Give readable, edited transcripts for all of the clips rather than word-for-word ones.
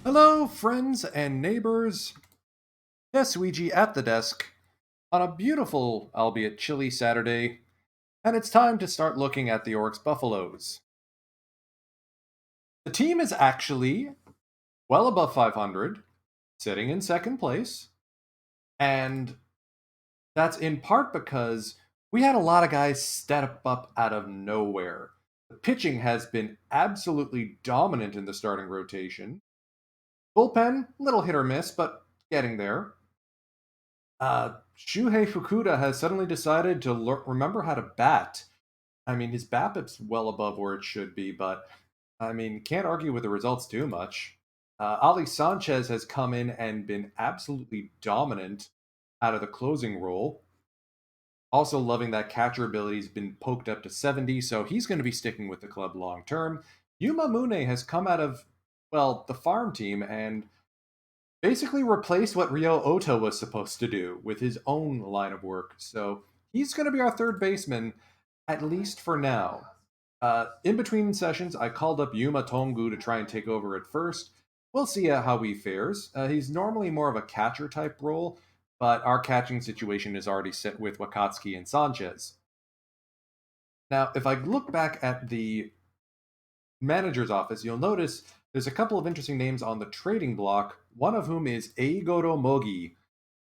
Hello, friends and neighbors. Yes, Ouija at the desk on a beautiful, albeit chilly Saturday, and it's time to start looking at the Oryx Buffaloes. The team is actually well above 500, sitting in second place, and that's in part because we had a lot of guys step up out of nowhere. The pitching has been absolutely dominant in the starting rotation. Bullpen, little hit or miss, but getting there. Shuhei Fukuda has suddenly decided to remember how to bat. I mean, his BABIP's well above where it should be, but I mean, can't argue with the results too much. Ali Sanchez has come in and been absolutely dominant out of the closing role. Also, loving that catcher ability's been poked up to 70, so he's going to be sticking with the club long term. Yuma Mune has come out of, well, the farm team and basically replaced what Ryo Ota was supposed to do with his own line of work. So he's going to be our third baseman, at least for now. In between sessions, I called up Yuma Tongu to try and take over at first. We'll see how he fares. He's normally more of a catcher type role, but our catching situation is already set with Wakatsuki and Sanchez. Now, if I look back at the manager's office, you'll notice there's a couple of interesting names on the trading block, one of whom is Eigoro Mogi,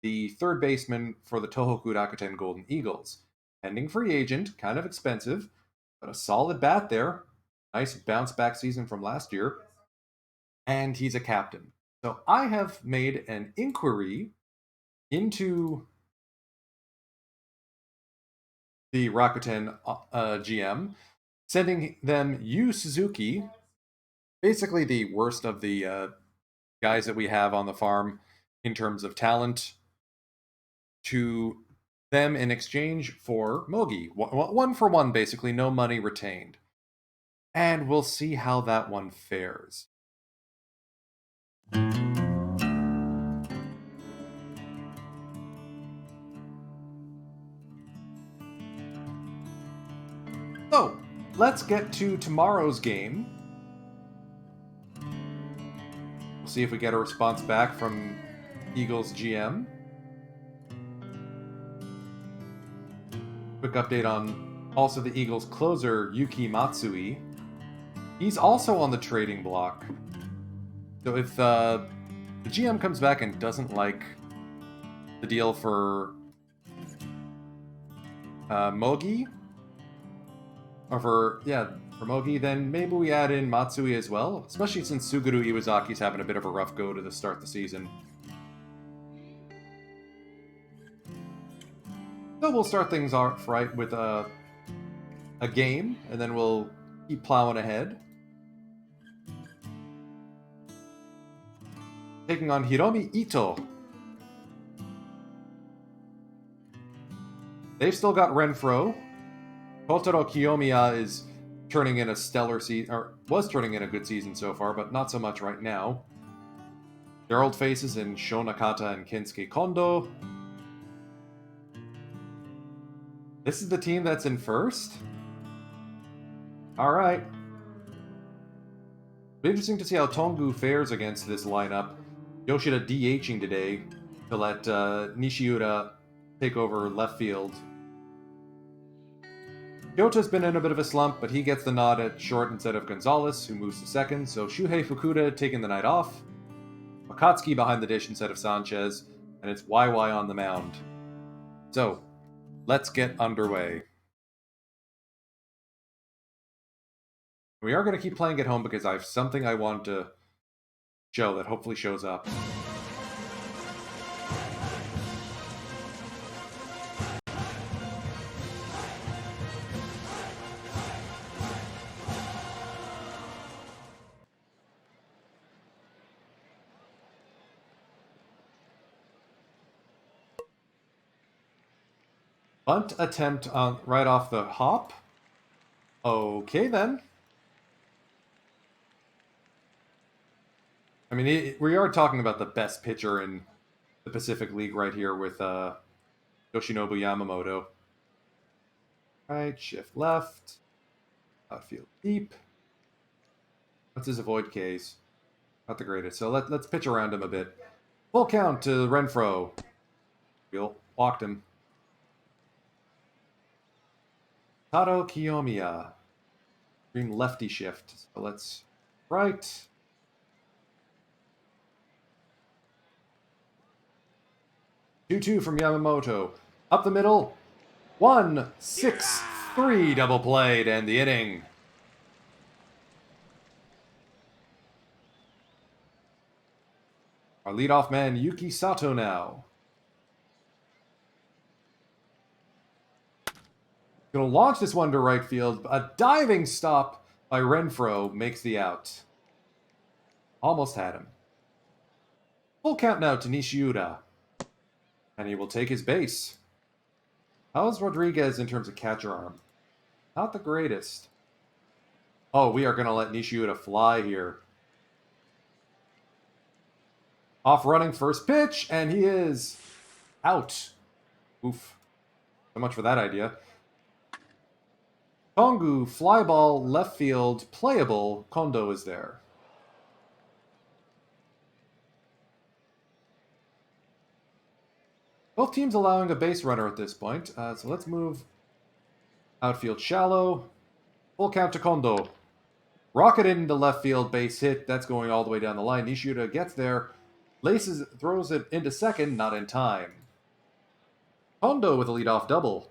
the third baseman for the Tohoku Rakuten Golden Eagles. Pending free agent, kind of expensive, but a solid bat there. Nice bounce back season from last year. And he's a captain. So I have made an inquiry into the Rakuten GM, sending them Yu Suzuki, basically the worst of the guys that we have on the farm in terms of talent, to them in exchange for Mogi. One for one, basically, no money retained. And we'll see how that one fares. So, let's get to tomorrow's game. We'll see if we get a response back from Eagles GM. Quick update on also the Eagles closer, Yuki Matsui. He's also on the trading block. So if the GM comes back and doesn't like the deal for Mogi, or for Mogi, then maybe we add in Matsui as well, especially since Suguru Iwasaki's having a bit of a rough go to start the season. So we'll start things off right with a game, and then we'll keep plowing ahead. Taking on Hiromi Ito. They've still got Renfro. Kotaro Kiyomiya is turning in a stellar season, or was turning in a good season so far, but not so much right now. Their old faces in Sho Nakata and Kensuke Kondo. This is the team that's in first? Alright. Be interesting to see how Tongu fares against this lineup. Yoshida DHing today to let Nishiura take over left field. Kyoto's been in a bit of a slump, but he gets the nod at short instead of Gonzalez, who moves to second, so Shuhei Fukuda taking the night off. Wakatsuki behind the dish instead of Sanchez, and it's YY on the mound. So, let's get underway. We are going to keep playing at home because I have something I want to show that hopefully shows up. Bunt attempt on right off the hop. Okay, then. I mean, we are talking about the best pitcher in the Pacific League right here with Yoshinobu Yamamoto. Right, shift left. Outfield deep. What's his avoid case? Not the greatest. So let's pitch around him a bit. Full count to Renfro. Walked him. Tato Kiyomiya. Green lefty shift. So let's right. Two from Yamamoto. Up the middle. 1-6-3 double played and the inning. Our leadoff man, Yuki Sato now. Gonna launch this one to right field. A diving stop by Renfro makes the out. Almost had him. Full count now to Nishiura. And he will take his base. How's Rodriguez in terms of catcher arm? Not the greatest. Oh, we are going to let Nishiura fly here. Off running first pitch, and he is out. Oof. So much for that idea. Kongu, fly ball, left field, playable. Kondo is there. Both teams allowing a base runner at this point. So let's move outfield shallow. Full count to Kondo. Rocket into left field, base hit. That's going all the way down the line. Nishiura gets there. Laces, throws it into second, not in time. Kondo with a leadoff double.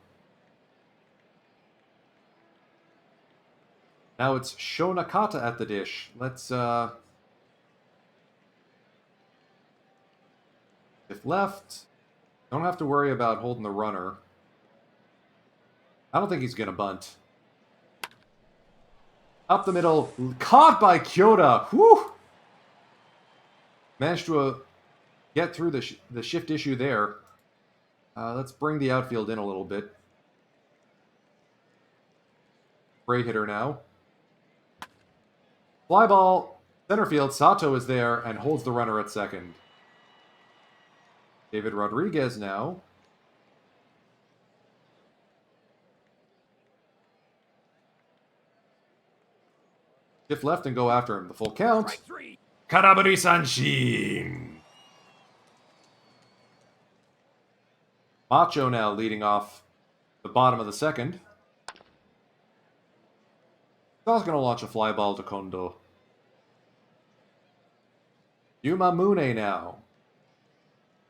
Now it's Shonakata at the dish. Let's, if left, don't have to worry about holding the runner. I don't think he's going to bunt. Up the middle, caught by Kyoda. Whew! Managed to get through the shift issue there. Let's bring the outfield in a little bit. Great hitter now. Fly ball, center field. Sato is there and holds the runner at second. David Rodriguez now. Shift left and go after him. The full count. Karaburi Sanshin. Macho now leading off the bottom of the second. I was going to launch a fly ball to Kondo. Yuma Mune now.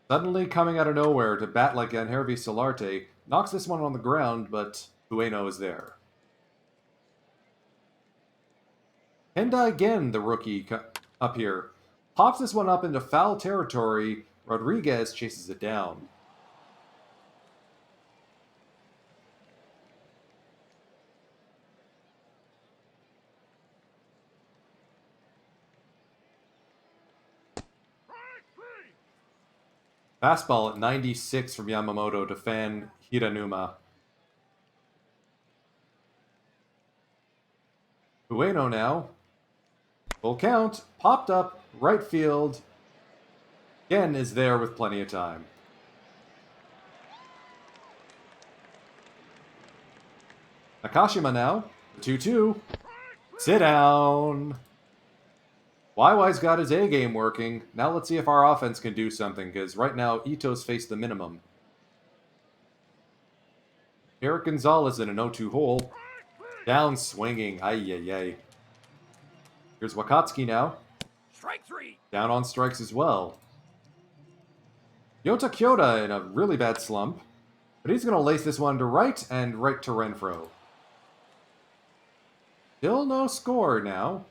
Suddenly coming out of nowhere to bat like Anhervi Solarte. Knocks this one on the ground, but Ueno is there. Hendai again, the rookie up here. Pops this one up into foul territory. Rodriguez chases it down. Fastball at 96 from Yamamoto to fan Hiranuma. Ueno now. Full count. Popped up. Right field. Again is there with plenty of time. Nakashima now. 2-2. Sit down. YY's got his A game working. Now let's see if our offense can do something, because right now Ito's faced the minimum. Eric Gonzalez in an 0-2 hole. Down swinging. Ay. Here's Wakatsuki now. Strike three. Down on strikes as well. Yota Kyoda in a really bad slump. But he's going to lace this one to right and right to Renfro. Still no score now.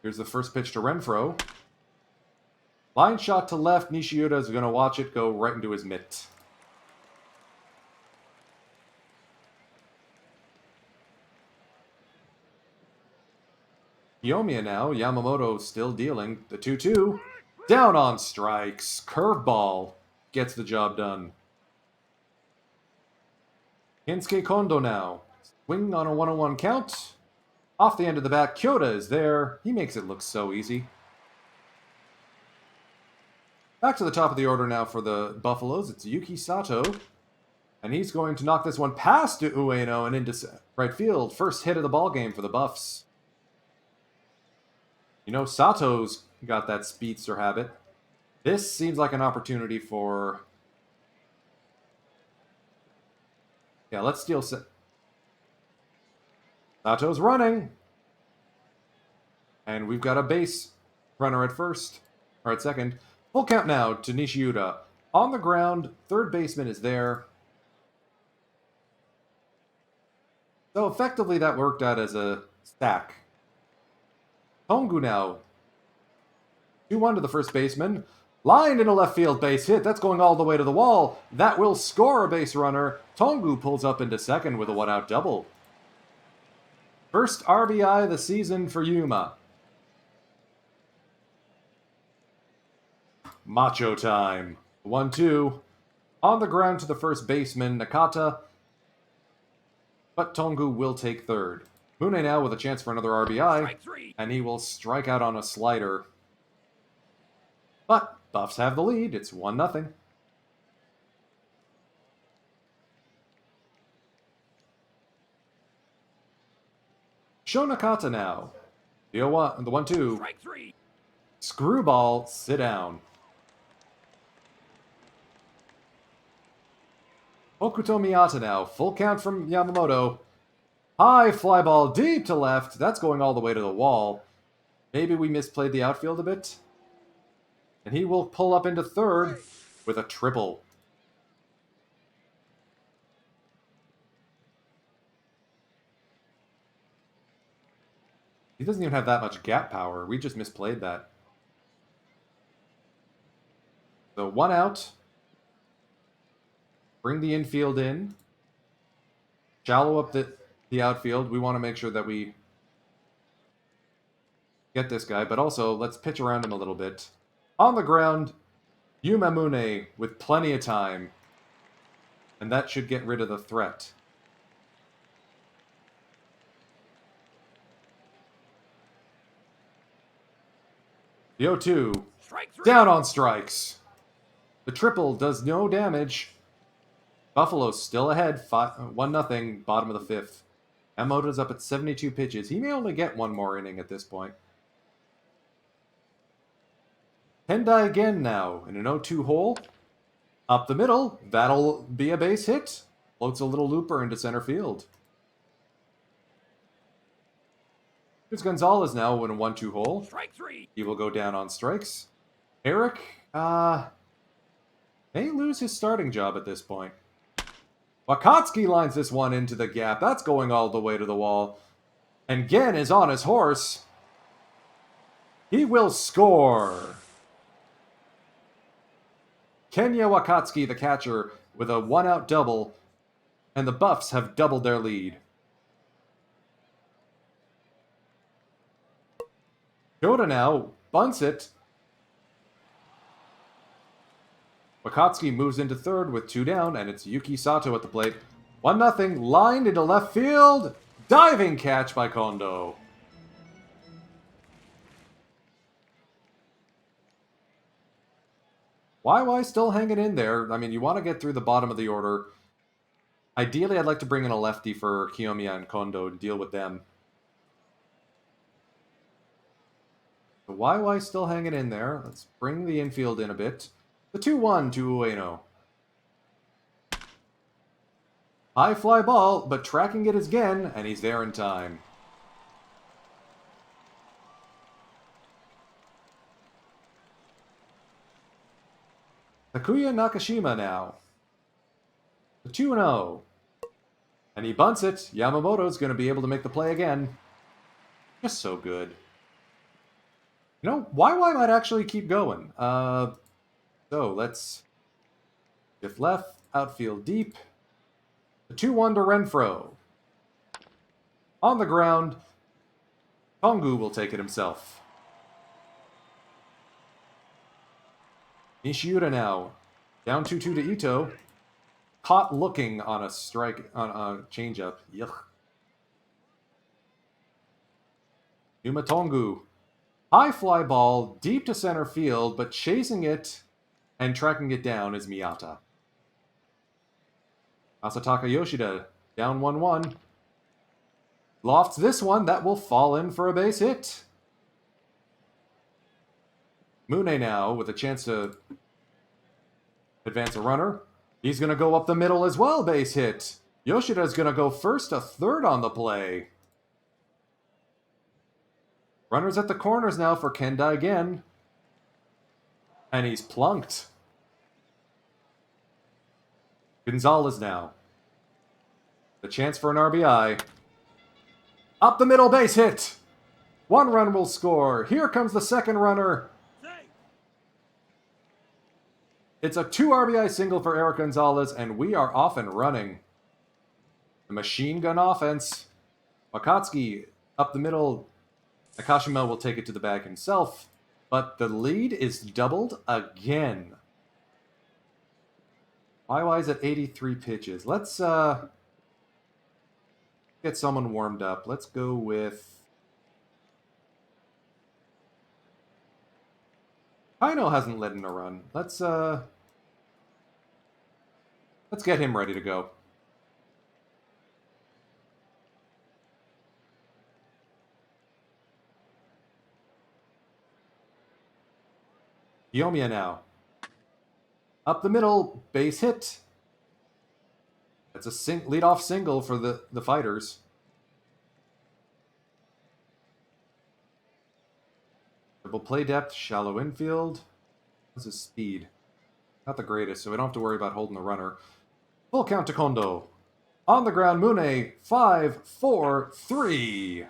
Here's the first pitch to Renfro. Line shot to left. Nishiura is going to watch it go right into his mitt. Kiyomiya now. Yamamoto still dealing. The 2-2. Down on strikes. Curveball gets the job done. Kensuke Kondo now. Swing on a 1-1 count. Off the end of the bat, Kyoda is there. He makes it look so easy. Back to the top of the order now for the Buffaloes. It's Yuki Sato. And he's going to knock this one past Ueno and into right field. First hit of the ball game for the Buffs. You know, Sato's got that speedster habit. This seems like an opportunity for... Yeah, let's steal... Sato's running. And we've got a base runner at first. Or at second. Full count now to Nishiuda. On the ground, third baseman is there. So effectively that worked out as a stack. Tongu now. 2-1 to the first baseman. Lined in a left field base hit. That's going all the way to the wall. That will score a base runner. Tongu pulls up into second with a one-out double. First RBI of the season for Yuma. Macho time. 1-2. On the ground to the first baseman, Nakata. But Tongu will take third. Mune now with a chance for another RBI. And he will strike out on a slider. But Buffs have the lead. It's 1-0. Sho Nakata now. The 1-2. Screwball, sit down. Hokuto Miyata now. Full count from Yamamoto. High fly ball deep to left. That's going all the way to the wall. Maybe we misplayed the outfield a bit. And he will pull up into third with a triple. He doesn't even have that much gap power. We just misplayed that. So 1 out. Bring the infield in. Shallow up the outfield. We want to make sure that we get this guy. But also, let's pitch around him a little bit. On the ground, Yumamune with plenty of time. And that should get rid of the threat. The 0-2. Down on strikes. The triple does no damage. Buffalo's still ahead, 1-0, bottom of the fifth. Yamamoto's up at 72 pitches. He may only get one more inning at this point. Tendai again now in an 0-2 hole. Up the middle. That'll be a base hit. Floats a little looper into center field. Here's Gonzalez now in a 1-2 hole. Strike 3. He will go down on strikes. Eric, may lose his starting job at this point. Wakatsuki lines this one into the gap. That's going all the way to the wall. And Gen is on his horse. He will score. Kenya Wakatsuki, the catcher, with a 1-out double. And the Buffs have doubled their lead. Kyoto now bunts it. Wakatsuki moves into third with 2 down, and it's Yuki Sato at the plate. 1-0, lined into left field. Diving catch by Kondo. YY still hanging in there. I mean, you want to get through the bottom of the order. Ideally, I'd like to bring in a lefty for Kiyomiya and Kondo to deal with them. The YY still hanging in there. Let's bring the infield in a bit. The 2-1 to Ueno. High fly ball, but tracking it is Gen, and he's there in time. Takuya Nakashima now. The 2-0. And he bunts it. Yamamoto's going to be able to make the play again. Just so good. You know, YY might actually keep going. So let's shift left, outfield deep. The 2-1 to Renfro. On the ground, Tongu will take it himself. Nishiuda now. Down 2-2 to Ito. Caught looking on a strike, on a changeup. Yuck. Yuma Tongu. High fly ball, deep to center field, but chasing it And tracking it down is Miyata. Asataka Yoshida down 1-1. Lofts this one. That will fall in for a base hit. Mune now with a chance to advance a runner. He's going to go up the middle as well, base hit. Yoshida's going to go first, a third on the play. Runners at the corners now for Kenda again. And he's plunked. Gonzalez now. The chance for an RBI. Up the middle, base hit. One run will score. Here comes the second runner. It's a 2 RBI single for Eric Gonzalez, and we are off and running. The machine gun offense. Wakatsuki up the middle. Nakashima will take it to the bag himself, but the lead is doubled again. YY's at 83 pitches. Let's get someone warmed up. Let's go with Kaino hasn't let in a run. Let's get him ready to go. Kiyomiya now. Up the middle, base hit. That's a leadoff single for the fighters. Double play depth, shallow infield. What's his speed? Not the greatest, so we don't have to worry about holding the runner. Full count to Kondo. On the ground, Mune, 5, 4, 3.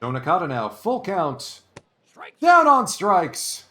Nakata now, full count. Down on strikes.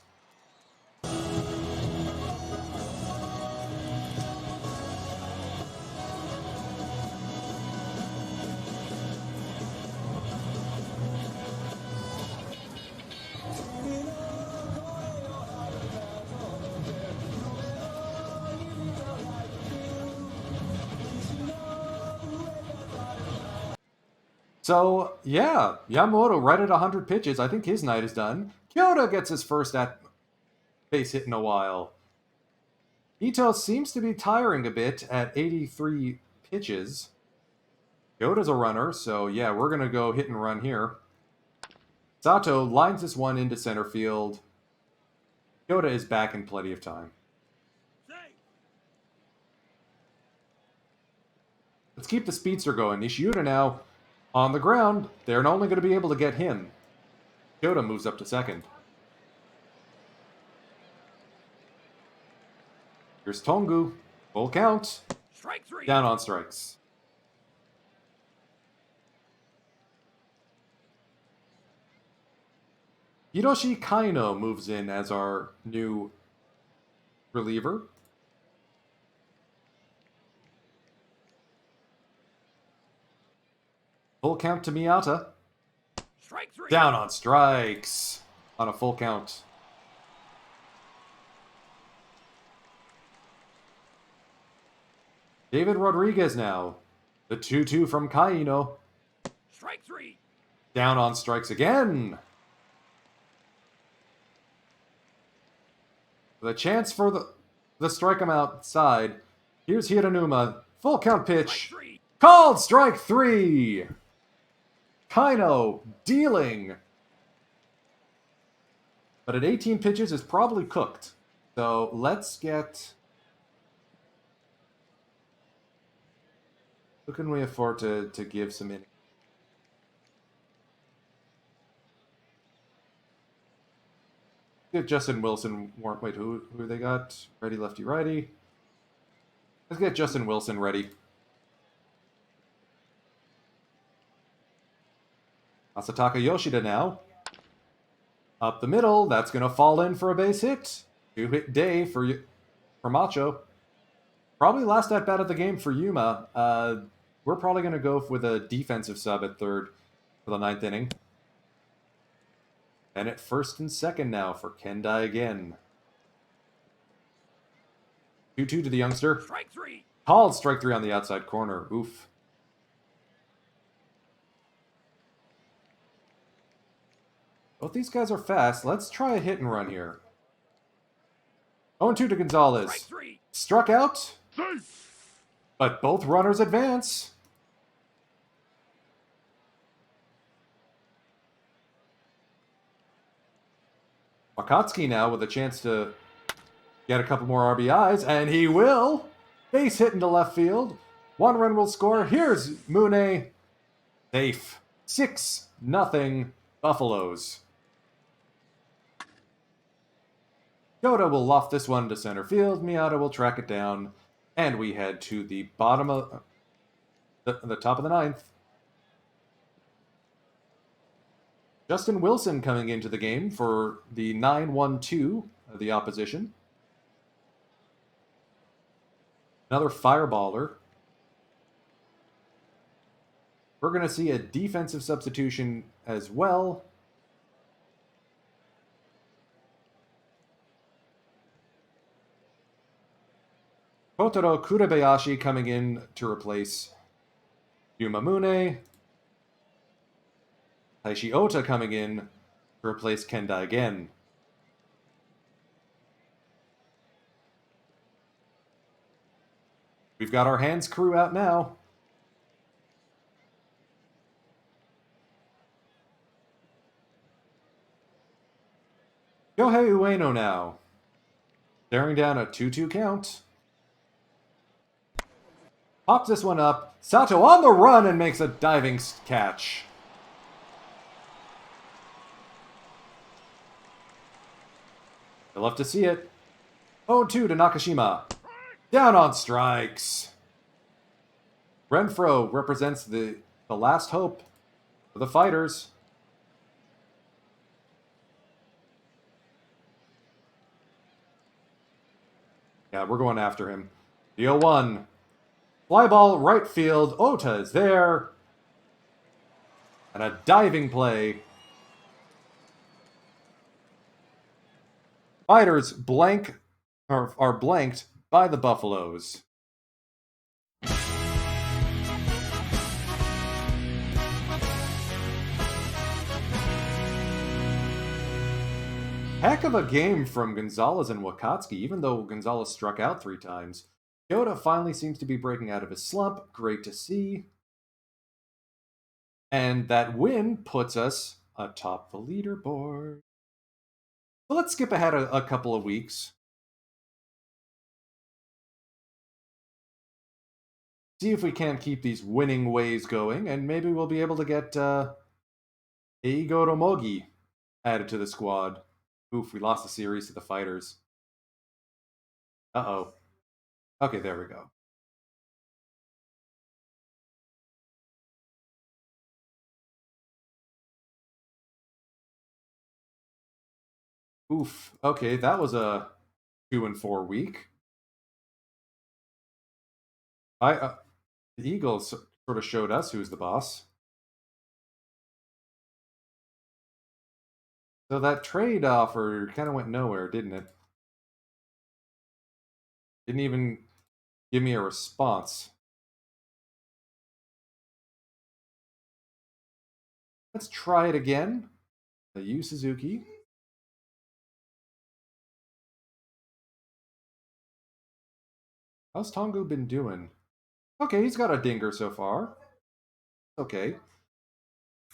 So, yeah, Yamamoto right at 100 pitches. I think his night is done. Kyoto gets his first at base hit in a while. Ito seems to be tiring a bit at 83 pitches. Kyoto's a runner, so yeah, we're going to go hit and run here. Sato lines this one into center field. Kyoto is back in plenty of time. Let's keep the speedster going. Nishiuda now on the ground. They're only going to be able to get him. Kyoto moves up to second. Here's Tongu. Full count. Strike 3. Down on strikes. Hiroshi Kaino moves in as our new reliever. Full count to Miyata. Strike 3. Down on strikes. On a full count. David Rodriguez now. The 2-2 from Kaino. Strike 3. Down on strikes again. The chance for the strike him outside. Here's Hiranuma. Full count pitch. Called strike 3. Kaino dealing. But at 18 pitches is probably cooked. So let's get... Who can we afford to give some in? Get Justin Wilson. Wait, who they got? Righty, lefty, righty. Let's get Justin Wilson ready. Asataka Yoshida now. Up the middle. That's going to fall in for a base hit. 2-hit day for Macho. Probably last at bat of the game for Yuma. We're probably going to go with a defensive sub at third for the 9th inning. And at first and second now for Kendai again. 2-2 to the youngster. Strike 3. Called strike 3 on the outside corner. Oof. Both these guys are fast. Let's try a hit and run here. 0-2 to Strike Gonzalez. 3. Struck out, Safe. but both runners advance. Wakatsuki now with a chance to get a couple more RBIs, and he will. Base hit into left field. 1 run will score. Here's Mune. Safe. 6-0 Buffaloes. Yoda will loft this one to center field. Miata will track it down. And we head to the bottom of the top of the 9th. Justin Wilson coming into the game for the 9-1-2 of the opposition. Another fireballer. We're going to see a defensive substitution as well. Kotaro Kurebayashi coming in to replace Yumamune. Taishi Ota coming in to replace Kenda again. We've got our hands crew out now. Yohei Ueno now. Staring down a 2-2 count. Pops this one up. Sato on the run and makes a diving catch. You'll love to see it. 0-2 to Nakashima. Down on strikes. Renfro represents the last hope for the fighters. Yeah, we're going after him. The 0-1. Fly ball right field. Ota is there. And a diving play. Fighters are blanked by the Buffaloes. Heck of a game from Gonzalez and Wakatsuki, even though Gonzalez struck out 3 times. Kyoto finally seems to be breaking out of his slump. Great to see. And that win puts us atop the leaderboard. So let's skip ahead a couple of weeks. See if we can't keep these winning ways going, and maybe we'll be able to get Eigo Tomogi added to the squad. Oof, we lost the series to the fighters. Uh-oh. Okay, there we go. Oof. Okay, that was a 2-4 week. The Eagles sort of showed us who's the boss. So that trade offer kind of went nowhere, didn't it? Didn't even give me a response. Let's try it again. The Yu Suzuki. How's Tongu been doing? Okay, he's got a dinger so far. Okay.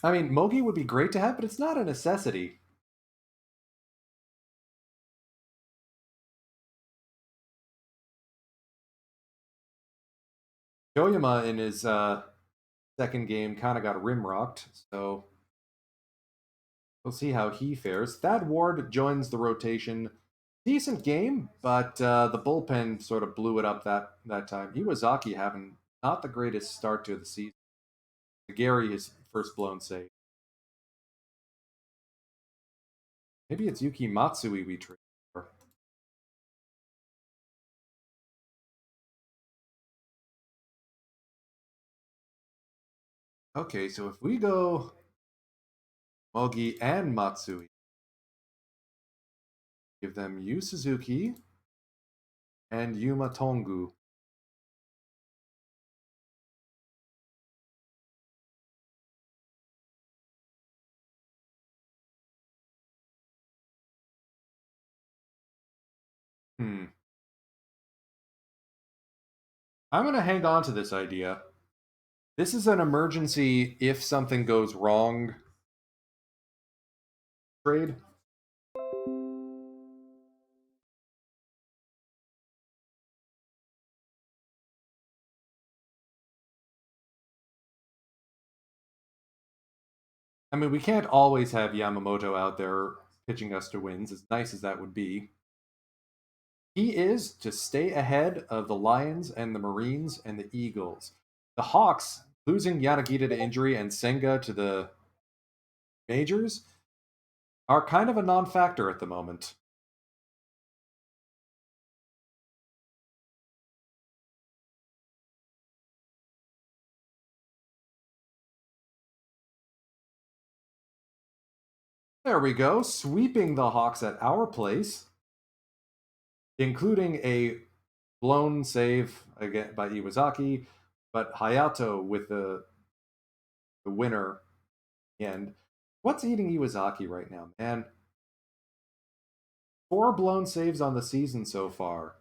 I mean, Mogi would be great to have, but it's not a necessity. Koyama in his second game kind of got rimrocked, so we'll see how he fares. Thad Ward joins the rotation. Decent game, but the bullpen sort of blew it up that time. Iwazaki having not the greatest start to the season. Gary, his first blown save. Maybe it's Yuki Matsui we trade for. Okay, so if we go Mogi and Matsui, give them Yu Suzuki and Yuma Tongu. Hmm. I'm going to hang on to this idea. This is an emergency if something goes wrong trade. I mean, we can't always have Yamamoto out there pitching us to wins, as nice as that would be. He is to stay ahead of the Lions and the Marines and the Eagles. The Hawks, losing Yanagita to injury and Senga to the majors, are kind of a non factor at the moment. There we go, sweeping the Hawks at our place, including a blown save again by Iwazaki, but Hayato with the winner end. What's eating Iwazaki right now, man? 4 blown saves on the season so far.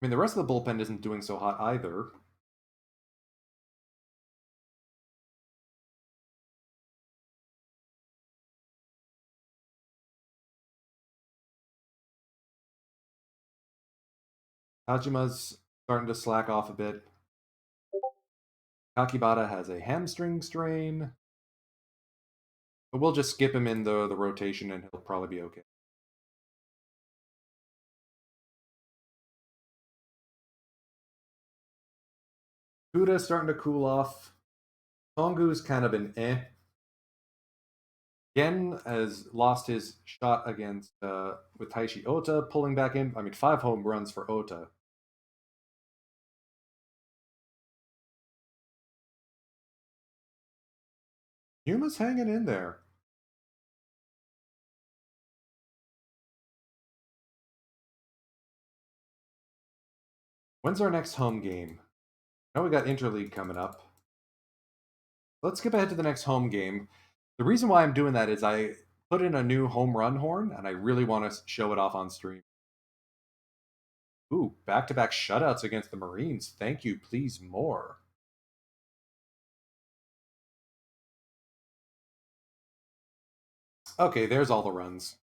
I mean, the rest of the bullpen isn't doing so hot either. Tajima's starting to slack off a bit. Kakibata has a hamstring strain. But we'll just skip him in the rotation and he'll probably be okay. Kuda's starting to cool off. Tongu's kind of an eh. Gen has lost his shot against with Taishi Ota pulling back in. I mean, 5 home runs for Ota. Yuma's hanging in there. When's our next home game? Now we got Interleague coming up. Let's skip ahead to the next home game. The reason why I'm doing that is I put in a new home run horn, and I really want to show it off on stream. Ooh, back-to-back shutouts against the Marines. Thank you, please more. Okay, there's all the runs.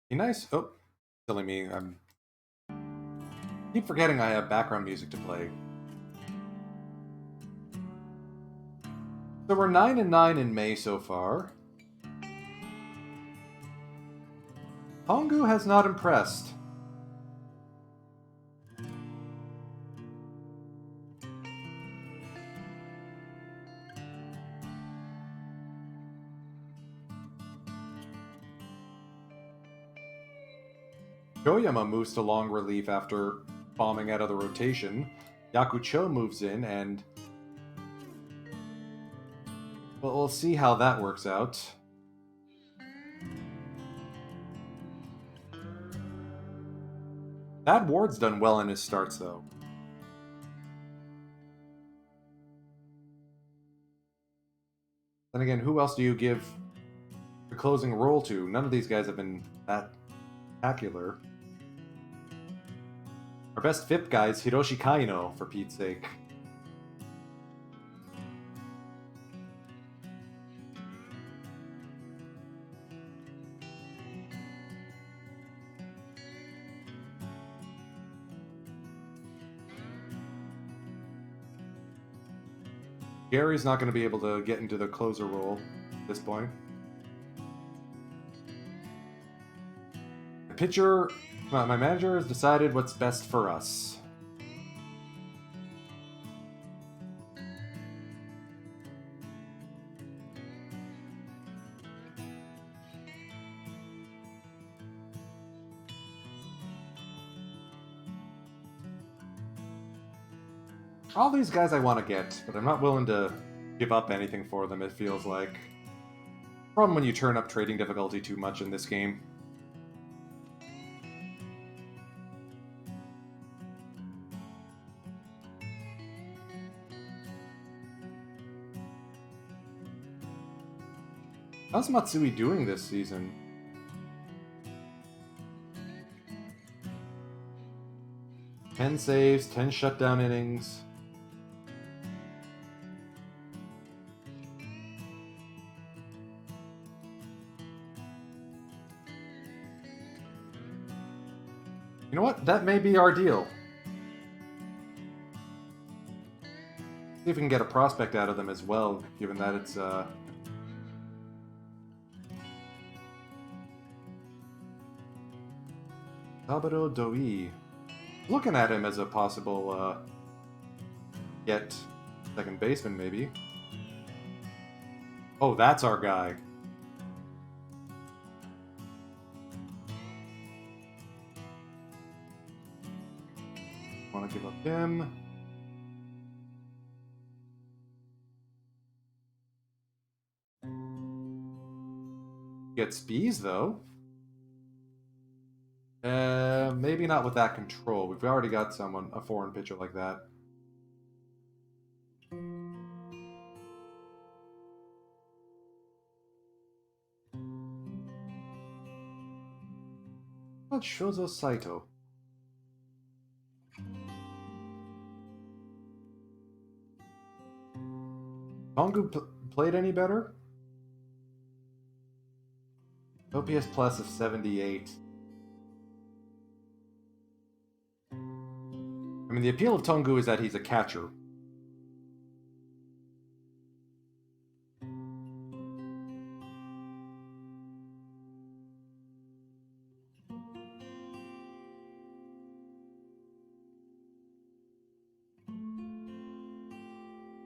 Be nice. Oh, silly me. I'm keep forgetting I have background music to play. So we're 9-9 in May so far. Hongu has not impressed. Goyama moves to long relief after bombing out of the rotation. Yakucho moves in, and well, we'll see how that works out. Thad Ward's done well in his starts, though. Then again, who else do you give the closing role to? None of these guys have been that spectacular. Our best FIP guy is Hiroshi Kaino, for Pete's sake. Gary's not going to be able to get into the closer role at this point. The pitcher, my manager has decided what's best for us. All these guys I want to get, but I'm not willing to give up anything for them, it feels like. Problem when you turn up trading difficulty too much in this game. How's Matsui doing this season? Ten saves, 10 shutdown innings. You know what? That may be our deal. See if we can get a prospect out of them as well, given that it's Tabaro Doi. Looking at him as a possible get second baseman, maybe. Oh, that's our guy. Want to give up him. Get Spees, though. Maybe not with that control. We've already got someone, a foreign pitcher like that. What Shozo Saito? Tongu played any better? OPS plus of 78. I mean, the appeal of Tongu is that he's a catcher.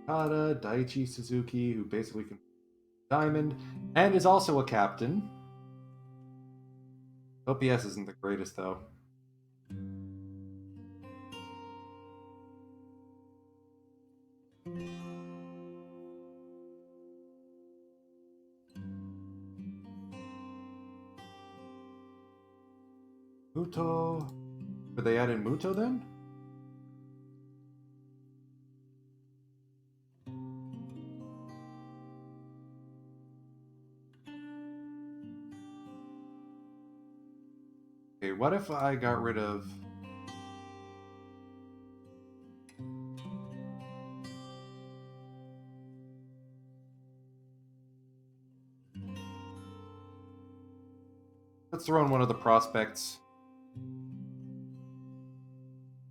Okada, Daichi Suzuki, who basically can diamond, and is also a captain. OPS isn't the greatest, though. Muto. Would they add in Muto then? Okay, what if I got rid of... Let's throw in one of the prospects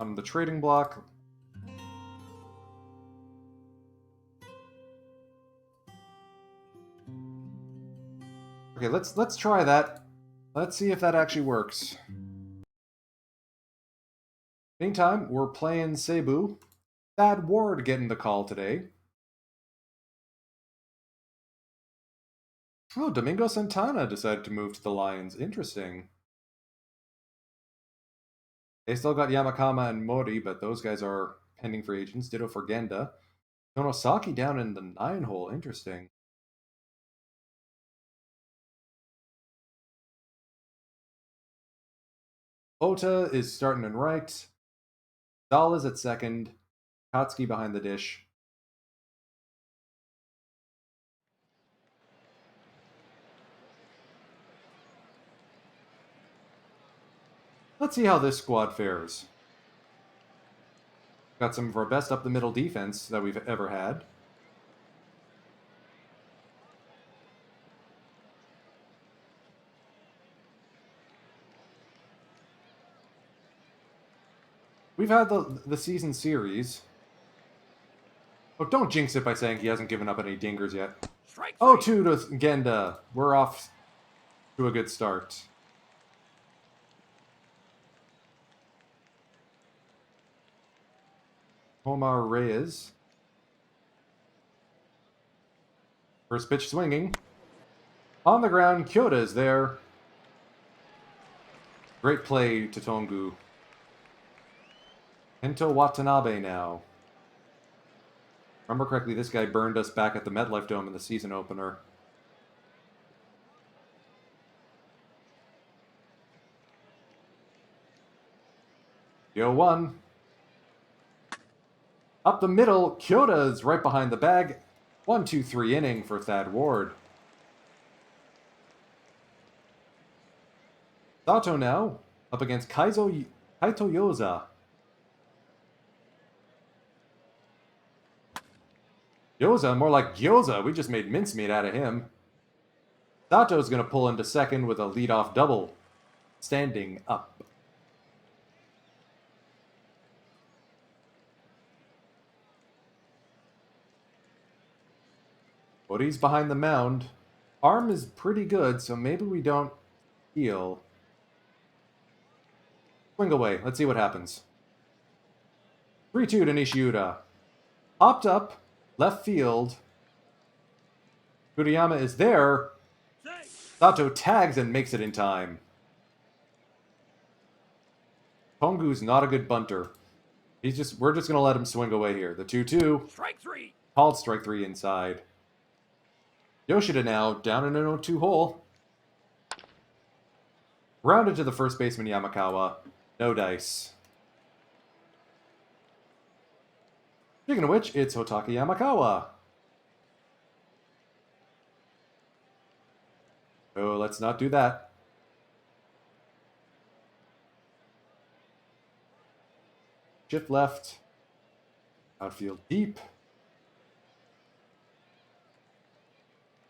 on the trading block. Okay, let's try that. Let's see if that actually works. Meantime, we're playing Cebu. Thad Ward getting the call today. Oh, Domingo Santana decided to move to the Lions. Interesting. They still got Yamakama and Mori, but those guys are pending free agents. Ditto for Genda. Yonosaki down in the 9-hole. Interesting. Ota is starting in right. Dahl is at second. Katsuki behind the dish. Let's see how this squad fares. Got some of our best up the middle defense that we've ever had. We've had the season series. Oh, don't jinx it by saying he hasn't given up any dingers yet. Strike Oh, three. 2 to Genda. We're off to a good start. Omar Reyes. First pitch swinging. On the ground, Kyoto is there. Great play to Tongu. Hento Watanabe now. Remember correctly, this guy burned us back at the MetLife Dome in the season opener. Yo 1. Up the middle, Kyota's right behind the bag. 1-2-3 inning for Thad Ward. Sato now, up against Kaito Yoza. Yoza, more like Gyoza. We just made mincemeat out of him. Sato's going to pull into second with a leadoff double. Standing up. Bodhi's behind the mound. Arm is pretty good, so maybe we don't heal. Swing away. Let's see what happens. 3-2 to Nishiuda. Popped up. Left field. Kuriyama is there. Sato tags and makes it in time. Pongu's not a good bunter. We're just gonna let him swing away here. The 2-2. Strike 3. Called strike 3 inside. Yoshida now down in an 0-2 hole. Rounded to the first baseman Yamakawa. No dice. Speaking of which, it's Hotaka Yamakawa. Oh, let's not do that. Shift left. Outfield deep.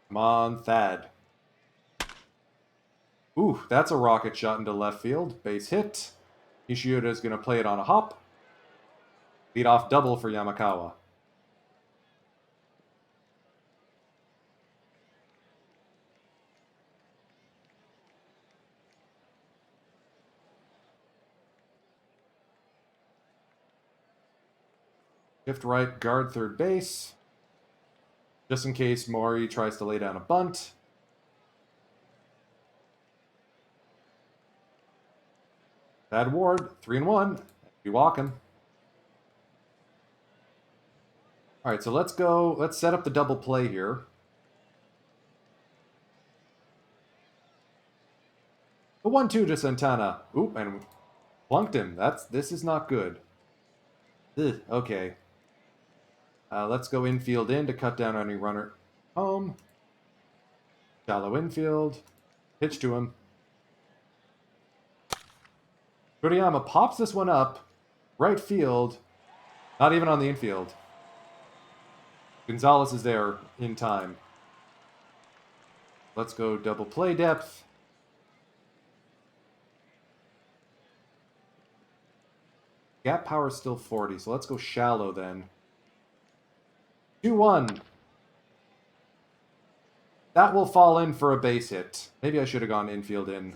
Come on, Thad. Ooh, that's a rocket shot into left field. Base hit. Nishiuda is going to play it on a hop. Lead-off double for Yamakawa. Shift right, guard third base. Just in case Mori tries to lay down a bunt. Thad Ward, 3-1. Be walking. All right, so let's go. Let's set up the double play here. The 1-2 to Santana. Oop, and plunked him. This is not good. Ugh, okay. Let's go infield in to cut down any runner home. Shallow infield. Pitch to him. Kuriyama pops this one up. Right field. Not even on the infield. Gonzalez is there in time. Let's go double play depth. Gap power is still 40, so let's go shallow then. 2-1. That will fall in for a base hit. Maybe I should have gone infield in.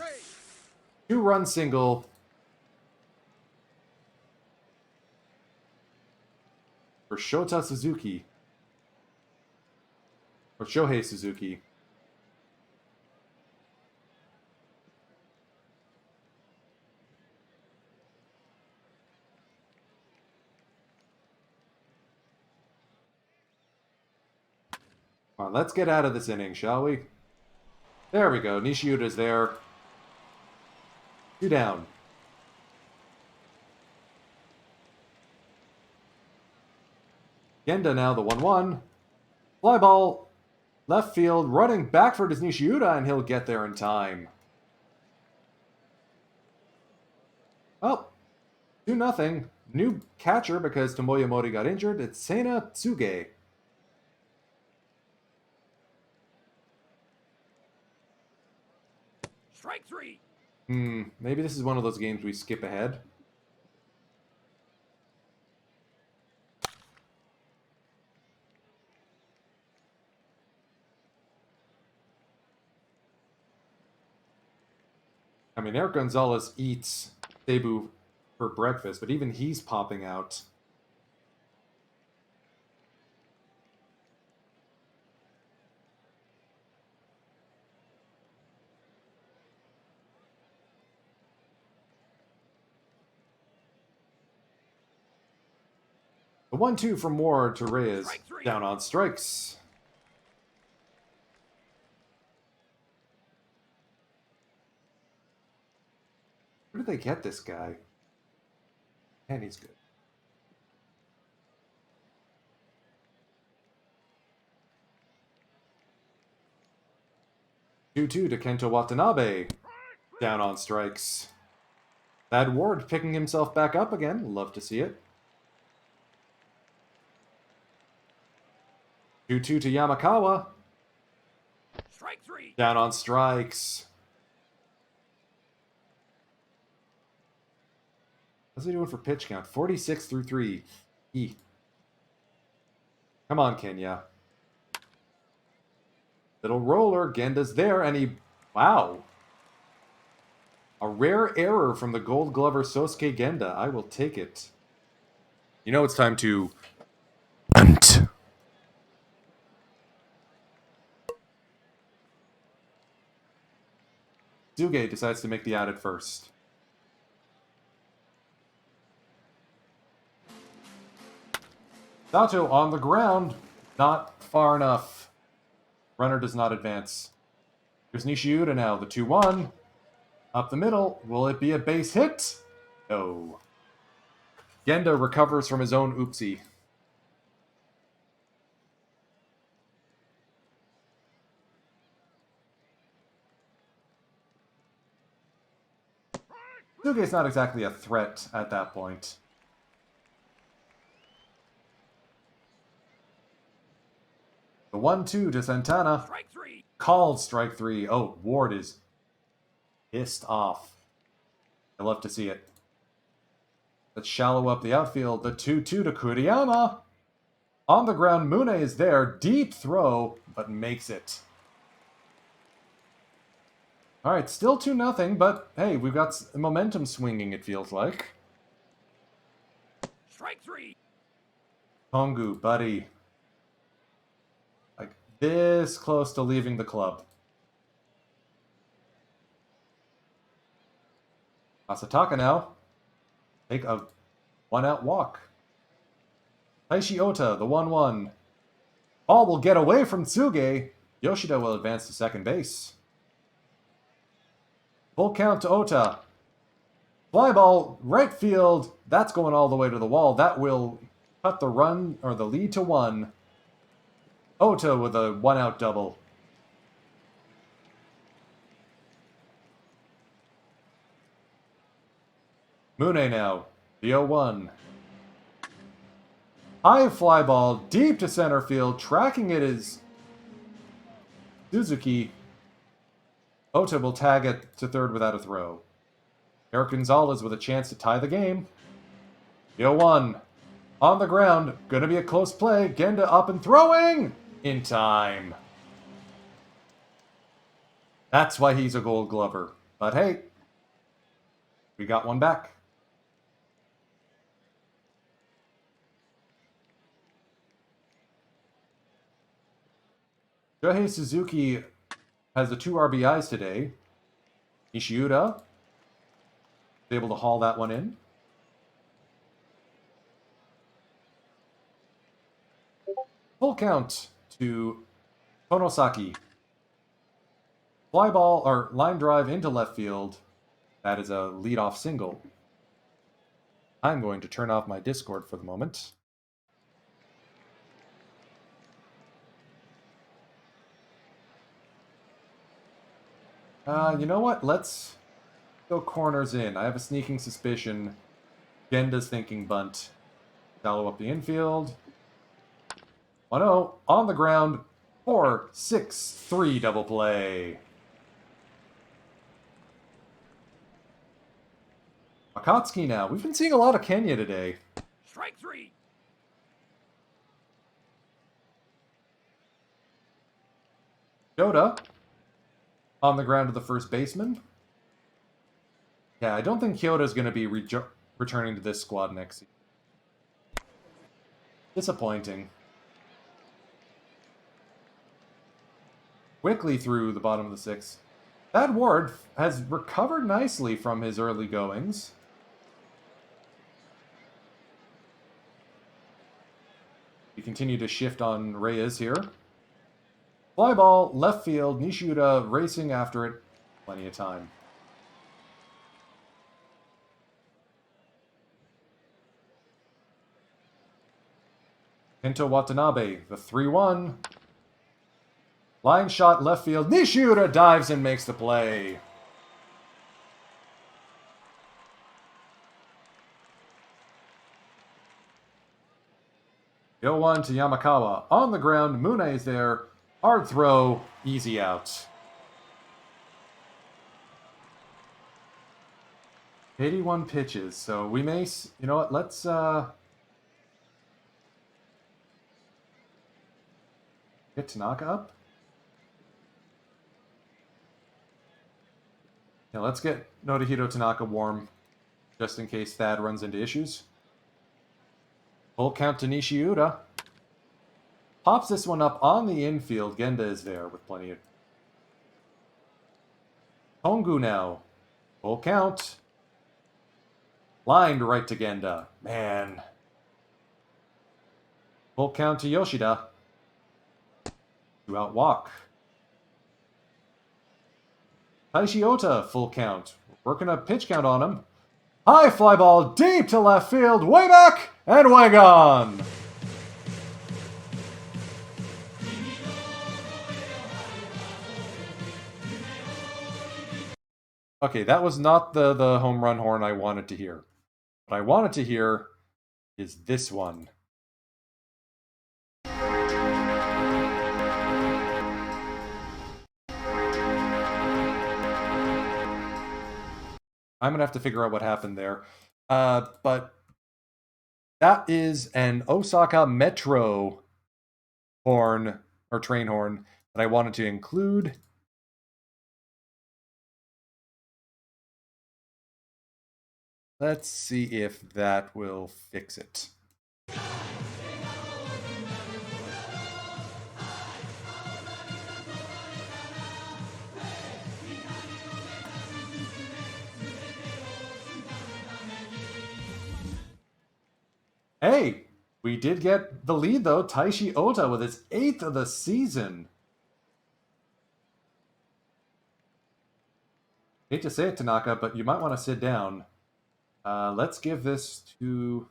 2-run single. For Shota Suzuki. Or Shohei Suzuki. Come on, let's get out of this inning, shall we? There we go. Nishiuda's there. 2 down. Genda now the 1-1. Fly ball. Left field. Running back for Nishiuda, and he'll get there in time. Well, 2-0. New catcher because Tomoya Mori got injured. It's Seina Tsuge. Strike 3. Maybe this is one of those games we skip ahead. I mean, Eric Gonzalez eats Cebu for breakfast, but even he's popping out. The 1-2 from Ward to Reyes. Strike three. Down on strikes. Where did they get this guy? Man, he's good. Two to Kento Watanabe. Down on strikes. Thad Ward picking himself back up again. Love to see it. 2-2 to Yamakawa. Strike three. Down on strikes. What's he doing for pitch count? 46 through 3. E. Come on, Kenya. Little roller. Genda's there, and he... Wow. A rare error from the Gold Glover Sosuke Genda. I will take it. You know it's time to... Hunt. Tsuge decides to make the out at first. Sato on the ground. Not far enough. Runner does not advance. Here's Nishiuda now. The 2-1. Up the middle. Will it be a base hit? No. Genda recovers from his own oopsie. Tsuge's not exactly a threat at that point. The 1-2 to Santana. Strike three. Called strike 3. Oh, Ward is pissed off. I love to see it. Let's shallow up the outfield. The 2-2 to Kuriyama. On the ground, Mune is there. Deep throw, but makes it. All right, still 2-0, but hey, we've got momentum swinging, it feels like. Strike three. Kongu, buddy. Like, this close to leaving the club. Asataka now. Take a one-out walk. Taishi Ota, the 1-1. Ball will get away from Tsuge. Yoshida will advance to second base. Full count to Ota. Fly ball, right field. That's going all the way to the wall. That will cut the run, or the lead to 1. Ota with a one-out double. Mune now. The 0-1. High fly ball, deep to center field. Tracking it is Suzuki. Ota will tag it to third without a throw. Eric Gonzalez with a chance to tie the game. The 0-1. On the ground. Gonna be a close play. Genda up and throwing! In time. That's why he's a Gold Glover. But hey, we got one back. Shohei Suzuki has the 2 RBIs today. Nishiuda is able to haul that one in. Full count to Tonosaki. Fly ball, or line drive into left field. That is a leadoff single. I'm going to turn off my Discord for the moment. You know what? Let's go corners in. I have a sneaking suspicion Genda's thinking bunt. Shallow up the infield. 1-0 on the ground. 4-6-3 double play. Akatsuki now. We've been seeing a lot of Kenya today. Strike three. Yoda on the ground to the first baseman. Yeah, I don't think Kyoto's going to be returning to this squad next season. Disappointing. Quickly through the bottom of the 6th. Thad Ward has recovered nicely from his early goings. continue to shift on Reyes here. Fly ball, left field, Nishiuda racing after it. Plenty of time. Kento Watanabe, the 3-1. Line shot, left field. Nishiuda dives and makes the play. Go one to Yamakawa. On the ground, Mune is there. Hard throw, easy out. 81 pitches, so we may... You know what, let's... Get Tanaka up. Yeah, let's get Notohiro Tanaka warm, just in case Thad runs into issues. Full count to Nishiuda. Pops this one up on the infield. Genda is there with plenty of... Tongu now. Full count. Lined right to Genda. Man. Full count to Yoshida. 2-out walk. Taishi Ota, full count. Working a pitch count on him. High fly ball deep to left field. Way back and way gone. Okay, that was not the home run horn I wanted to hear. What I wanted to hear is this one. I'm going to have to figure out what happened there. But that is an Osaka Metro horn, or train horn, that I wanted to include. Let's see if that will fix it. Hey, we did get the lead, though. Taishi Ota with his 8th of the season. Hate to say it, Tanaka, but you might want to sit down. Let's give this to...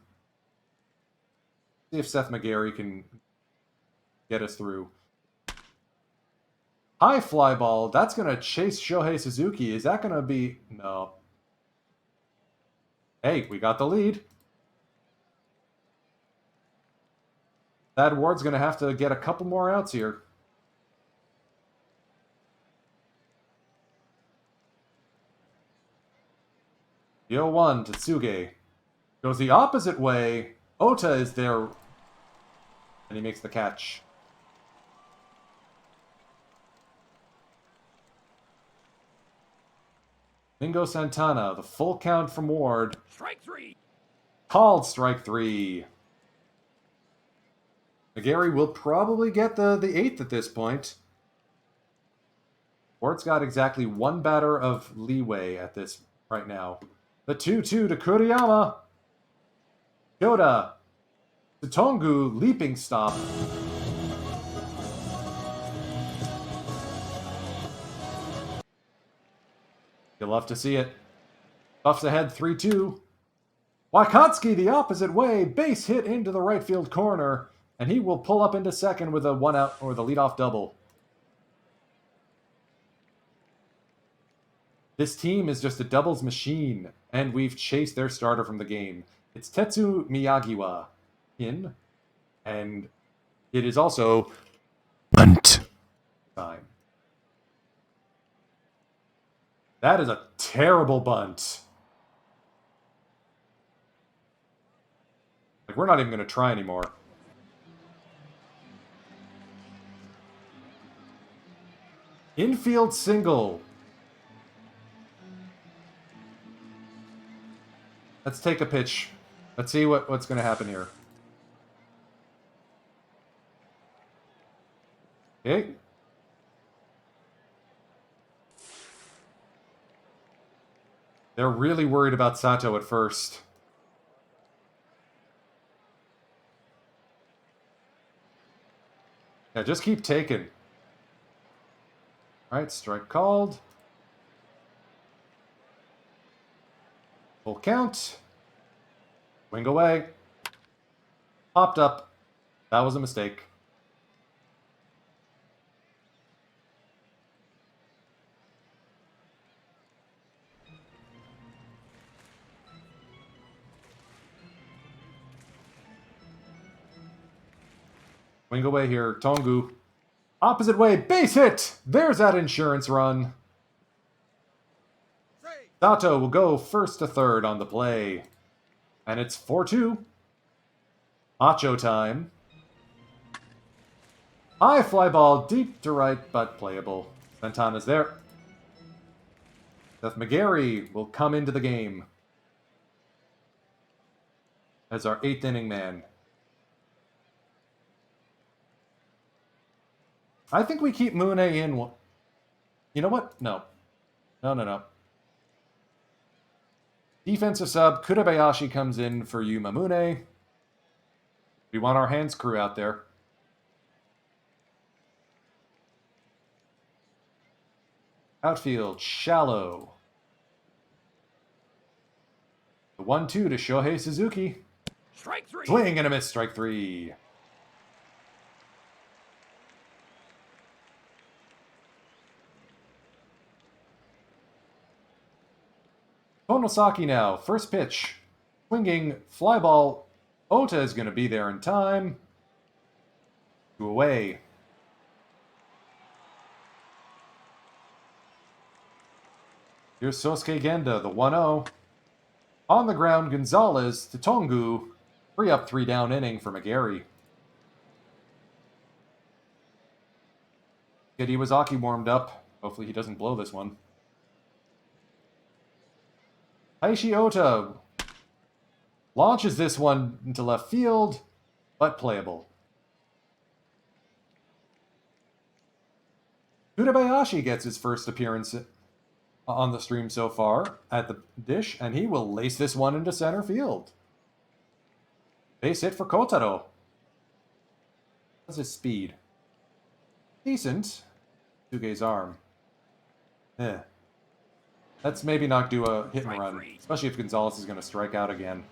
See if Seth McGarry can get us through. High fly ball. That's going to chase Shohei Suzuki. Is that going to be... No. Hey, we got the lead. Thad Ward's going to have to get a couple more outs here. The 0-1 to Tsuge. Goes the opposite way. Ota is there. And he makes the catch. Mingo Santana, the full count from Ward. Strike three. Called strike 3. McGarry will probably get the 8th at this point. Ward's got exactly one batter of leeway at this right now. The 2-2 to Kuriyama. Yoda. Tsutongu, leaping stop. You'll love to see it. Buffs ahead 3-2. Wakatsuki the opposite way. Base hit into the right field corner. And he will pull up into second with a 1-out or the leadoff double. This team is just a doubles machine, and we've chased their starter from the game. It's Tetsu Miyagiwa in, and it is also bunt time. That is a terrible bunt. Like, we're not even going to try anymore. Infield single. Let's take a pitch. Let's see what's going to happen here. Okay. They're really worried about Sato at first. Yeah, just keep taking. All right, strike called. Full count. Swing away. Popped up. That was a mistake. Swing away here, Tongu. Opposite way, base hit! There's that insurance run. Sato will go first to third on the play. And it's 4-2. Macho time. High fly ball, deep to right, but playable. Santana's there. Seth McGarry will come into the game as our 8th inning man. I think we keep Mune in. You know what? No. No. Defensive sub, Kurabayashi comes in for Yuma Mune. We want our hands crew out there. Outfield, shallow. The 1-2 to Shohei Suzuki. Strike 3. Swing and a miss, strike 3. Konosaki now, first pitch. Swinging, fly ball. Ota is going to be there in time. 2 away. Here's Sosuke Genda, the 1-0. On the ground, Gonzalez to Tongu. 3 up, 3 down inning for McGarry. Get Iwazaki warmed up. Hopefully he doesn't blow this one. Taishi Ota launches this one into left field, but playable. Kurabayashi gets his first appearance on the stream so far at the dish, and he will lace this one into center field. Base hit for Kotaro. How's his speed? Decent. Suge's arm. Let's maybe not do a hit and run, especially if Gonzalez is going to strike out again.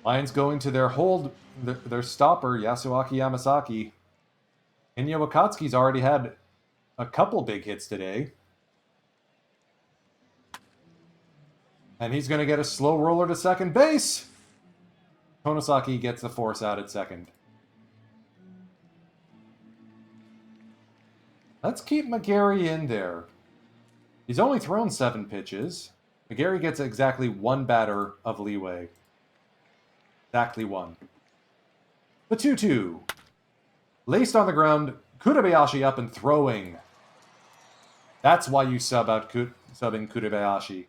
Lions going to their hold, their stopper, Yasuaki Yamasaki. Enya Wakatsuki's already had a couple big hits today. And he's going to get a slow roller to second base. Konosaki gets the force out at second. Let's keep McGarry in there. He's only thrown 7 pitches. McGarry gets exactly 1 batter of leeway. Exactly 1. The 2-2. Laced on the ground, Kurabayashi up and throwing. That's why you sub out subbing Kurabayashi.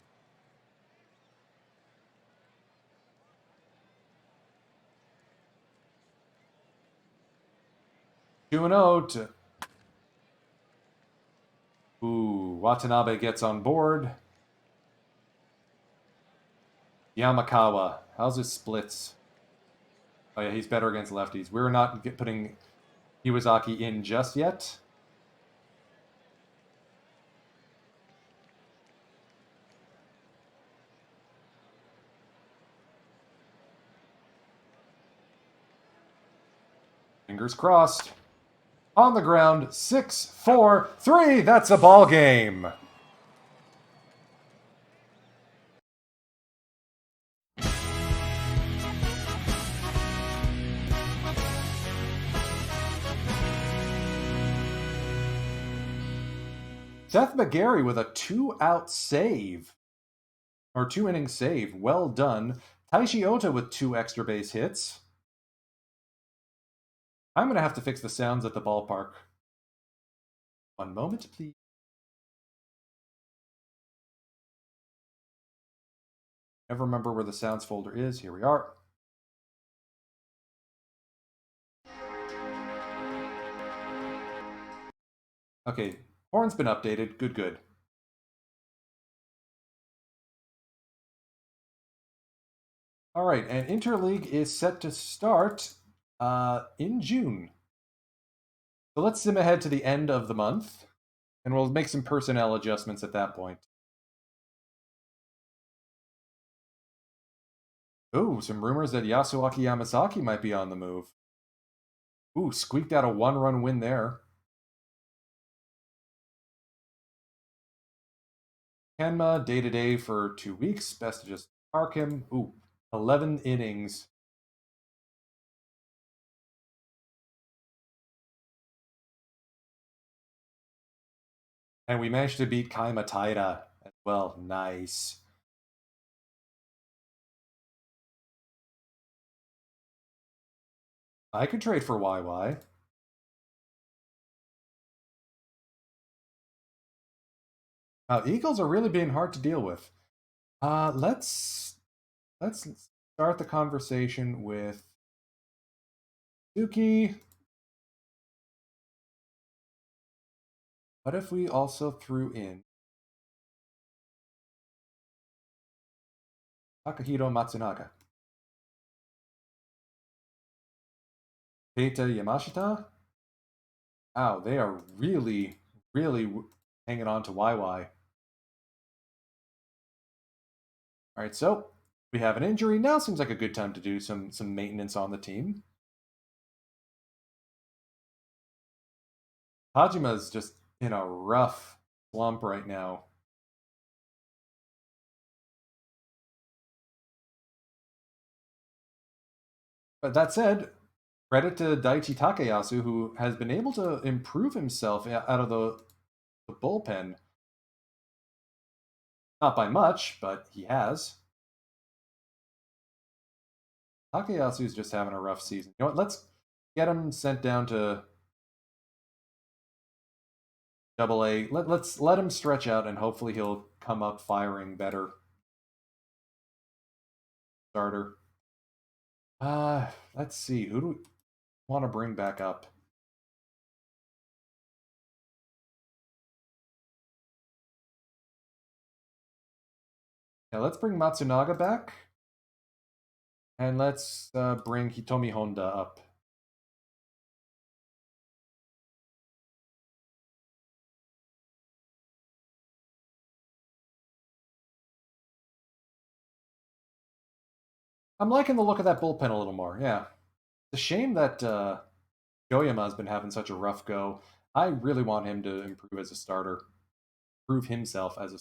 Two and out. Ooh, Watanabe gets on board. Yamakawa. How's his splits? Oh yeah, he's better against lefties. We're not putting Iwazaki in just yet. Fingers crossed. On the ground, 6, 4, 3. That's a ball game. Seth McGarry with a 2-out save. Or 2-inning save. Well done. Taishi Ota with 2 extra base hits. I'm going to have to fix the sounds at the ballpark. One moment, please. Never remember where the sounds folder is. Here we are. Okay, horn's been updated. Good. All right, and Interleague is set to start in June. So let's sim ahead to the end of the month, and we'll make some personnel adjustments at that point. Ooh, some rumors that Yasuaki Yamasaki might be on the move. Ooh, squeaked out a 1-run win there. Kenma, day-to-day for 2 weeks. Best to just park him. Ooh, 11 innings. And we managed to beat Kaima Taira as well. Nice. I could trade for YY. Eagles are really being hard to deal with. Let's start the conversation with Suki. What if we also threw in Takahiro Matsunaga? Keita Yamashita? Wow, they are really, really hanging on to YY. All right, so we have an injury. Now seems like a good time to do some maintenance on the team. Hajima's just in a rough slump right now. But that said, credit to Daichi Takayasu, who has been able to improve himself out of the bullpen. Not by much, but he has. Takayasu's just having a rough season. You know what? Let's get him sent down to Double A. Let's let him stretch out, and hopefully he'll come up firing better. Starter. Let's see. Who do we want to bring back up? Yeah, let's bring Matsunaga back. And let's bring Hitomi Honda up. I'm liking the look of that bullpen a little more, yeah. It's a shame that Goyama has been having such a rough go. I really want him to improve as a starter. Prove himself as a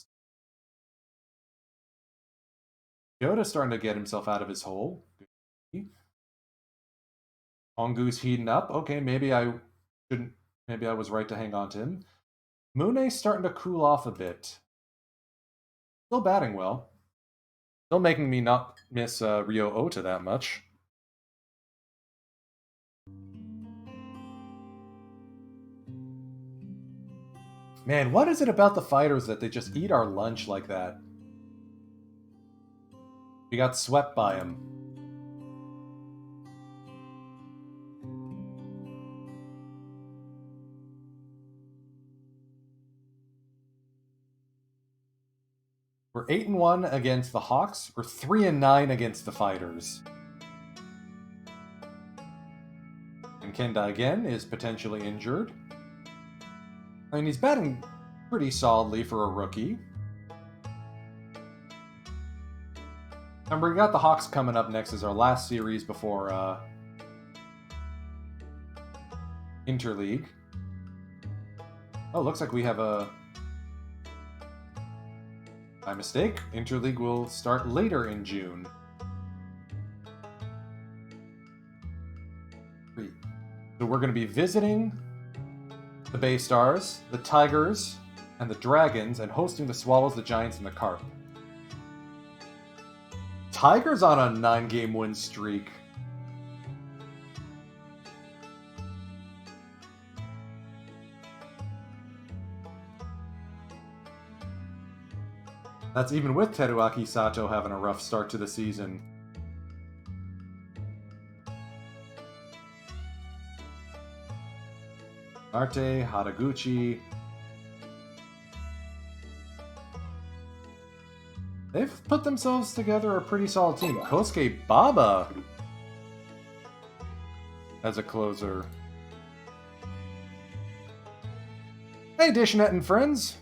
Yoda's starting to get himself out of his hole. Ongu's heating up. Okay, maybe I shouldn't. Maybe I was right to hang on to him. Mune's starting to cool off a bit. Still batting well. Still making me not miss Ryo Ota that much. Man, what is it about the fighters that they just eat our lunch like that? We got swept by him. We're 8-1 against the Hawks. We're 3-9 against the Fighters. And Kenda again is potentially injured. I mean, he's batting pretty solidly for a rookie. And we got the Hawks coming up next as our last series before Interleague. Oh, looks like we have a... My mistake. Interleague will start later in June. So we're going to be visiting the Bay Stars, the Tigers, and the Dragons, and hosting the Swallows, the Giants, and the Carp. Tigers on a 9-game win streak. That's even with Teruaki Sato having a rough start to the season. Arte, Haraguchi. They've put themselves together a pretty solid team. Kosuke Baba as a closer. Hey, Dishnet and friends!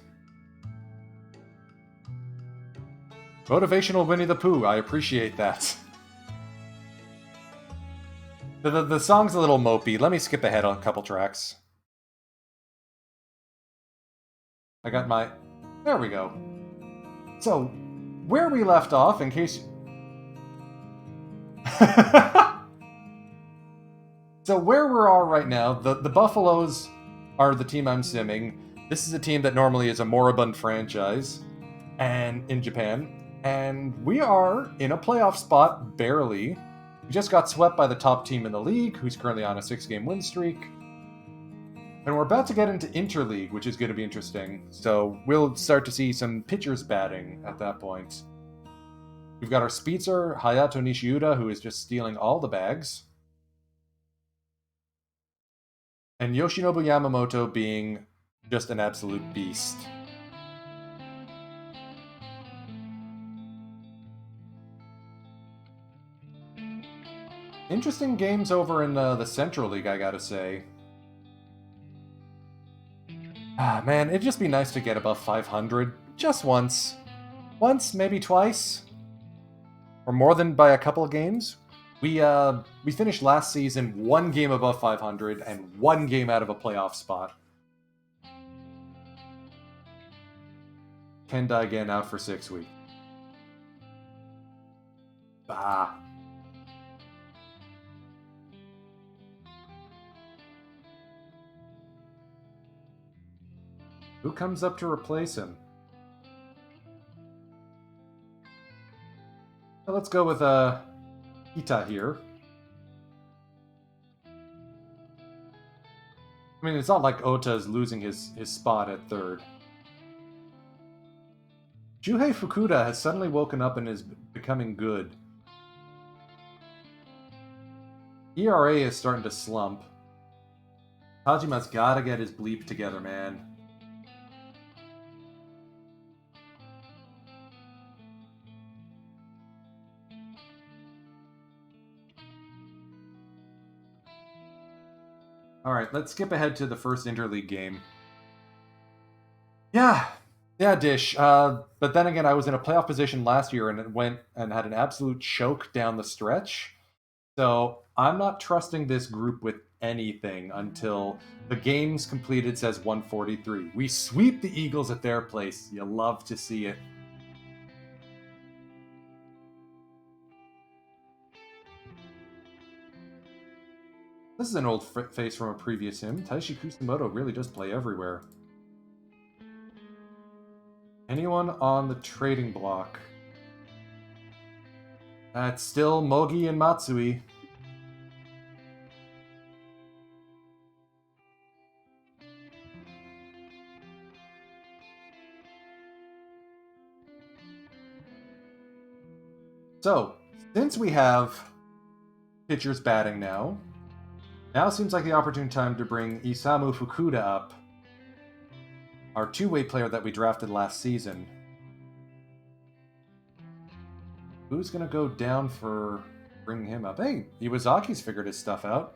Motivational Winnie the Pooh, I appreciate that. The song's a little mopey. Let me skip ahead on a couple tracks. I got my... There we go. So, where we left off, in case... So where we're all right now, the Buffaloes are the team I'm simming. This is a team that normally is a moribund franchise and in Japan. And we are in a playoff spot, barely. We just got swept by the top team in the league, who's currently on a 6-game win streak. And we're about to get into Interleague, which is going to be interesting. So we'll start to see some pitchers batting at that point. We've got our Spitzer, Hayato Nishiuda, who is just stealing all the bags. And Yoshinobu Yamamoto being just an absolute beast. Interesting games over in the Central League, I gotta say. Ah, man, it'd just be nice to get above 500. Just once. Once, maybe twice. Or more than by a couple of games. We finished last season 1 game above 500 and 1 game out of a playoff spot. Ken Daigen out for 6 weeks. Bah. Who comes up to replace him? Well, let's go with Ita here. I mean, it's not like Ota is losing his spot at third. Juhei Fukuda has suddenly woken up and is becoming good. ERA is starting to slump. Tajima's gotta get his bleep together, man. Alright, let's skip ahead to the first interleague game. Yeah, Dish. But then again, I was in a playoff position last year and it went and had an absolute choke down the stretch. So I'm not trusting this group with anything until the game's completed says 143. We sweep the Eagles at their place. You love to see it. This is an old face from a previous hymn. Taishi Kusamoto really does play everywhere. Anyone on the trading block? It's still Mogi and Matsui. So, since we have pitchers batting now seems like the opportune time to bring Isamu Fukuda up, our two-way player that we drafted last season. Who's going to go down for bringing him up? Hey, Iwasaki's figured his stuff out.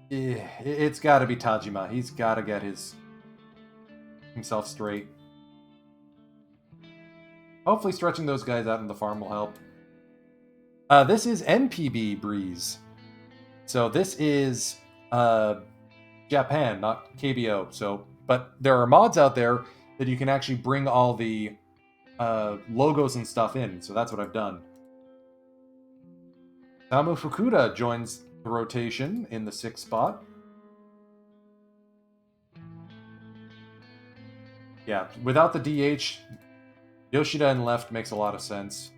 It's got to be Tajima. He's got to get himself straight. Hopefully stretching those guys out in the farm will help. This is NPB Breeze. So this is Japan, not KBO. So, but there are mods out there that you can actually bring all the logos and stuff in. So that's what I've done. Samu Fukuda joins the rotation in the 6th spot. Yeah, without the DH, Yoshida in left makes a lot of sense.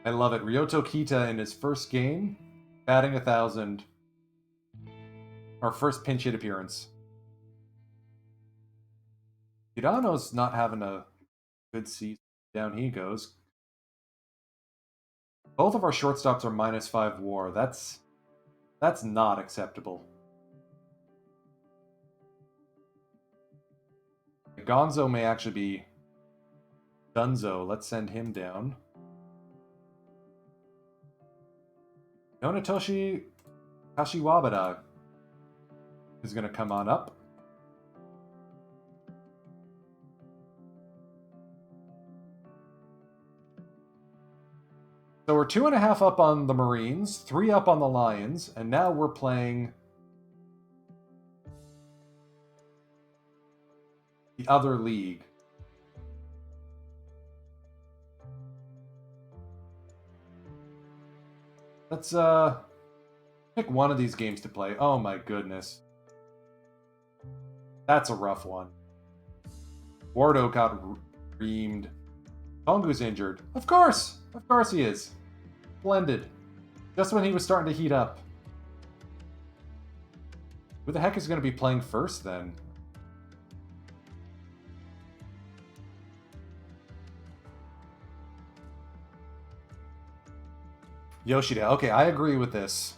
I love it. Ryoto Kita in his first game, batting 1,000. Our first pinch hit appearance. Hirano's not having a good season. Down he goes. Both of our shortstops are -5 WAR. That's not acceptable. Gonzo may actually be Dunzo, let's send him down. Yonatoshi Kashiwabara is going to come on up. So we're 2.5 up on the Marines, 3 up on the Lions, and now we're playing the other league. Let's pick one of these games to play. Oh my goodness. That's a rough one. Wardo got reamed. Tongu's injured. Of course! Of course he is. Splendid. Just when he was starting to heat up. Who the heck is going to be playing first then? Yoshida. Okay, I agree with this.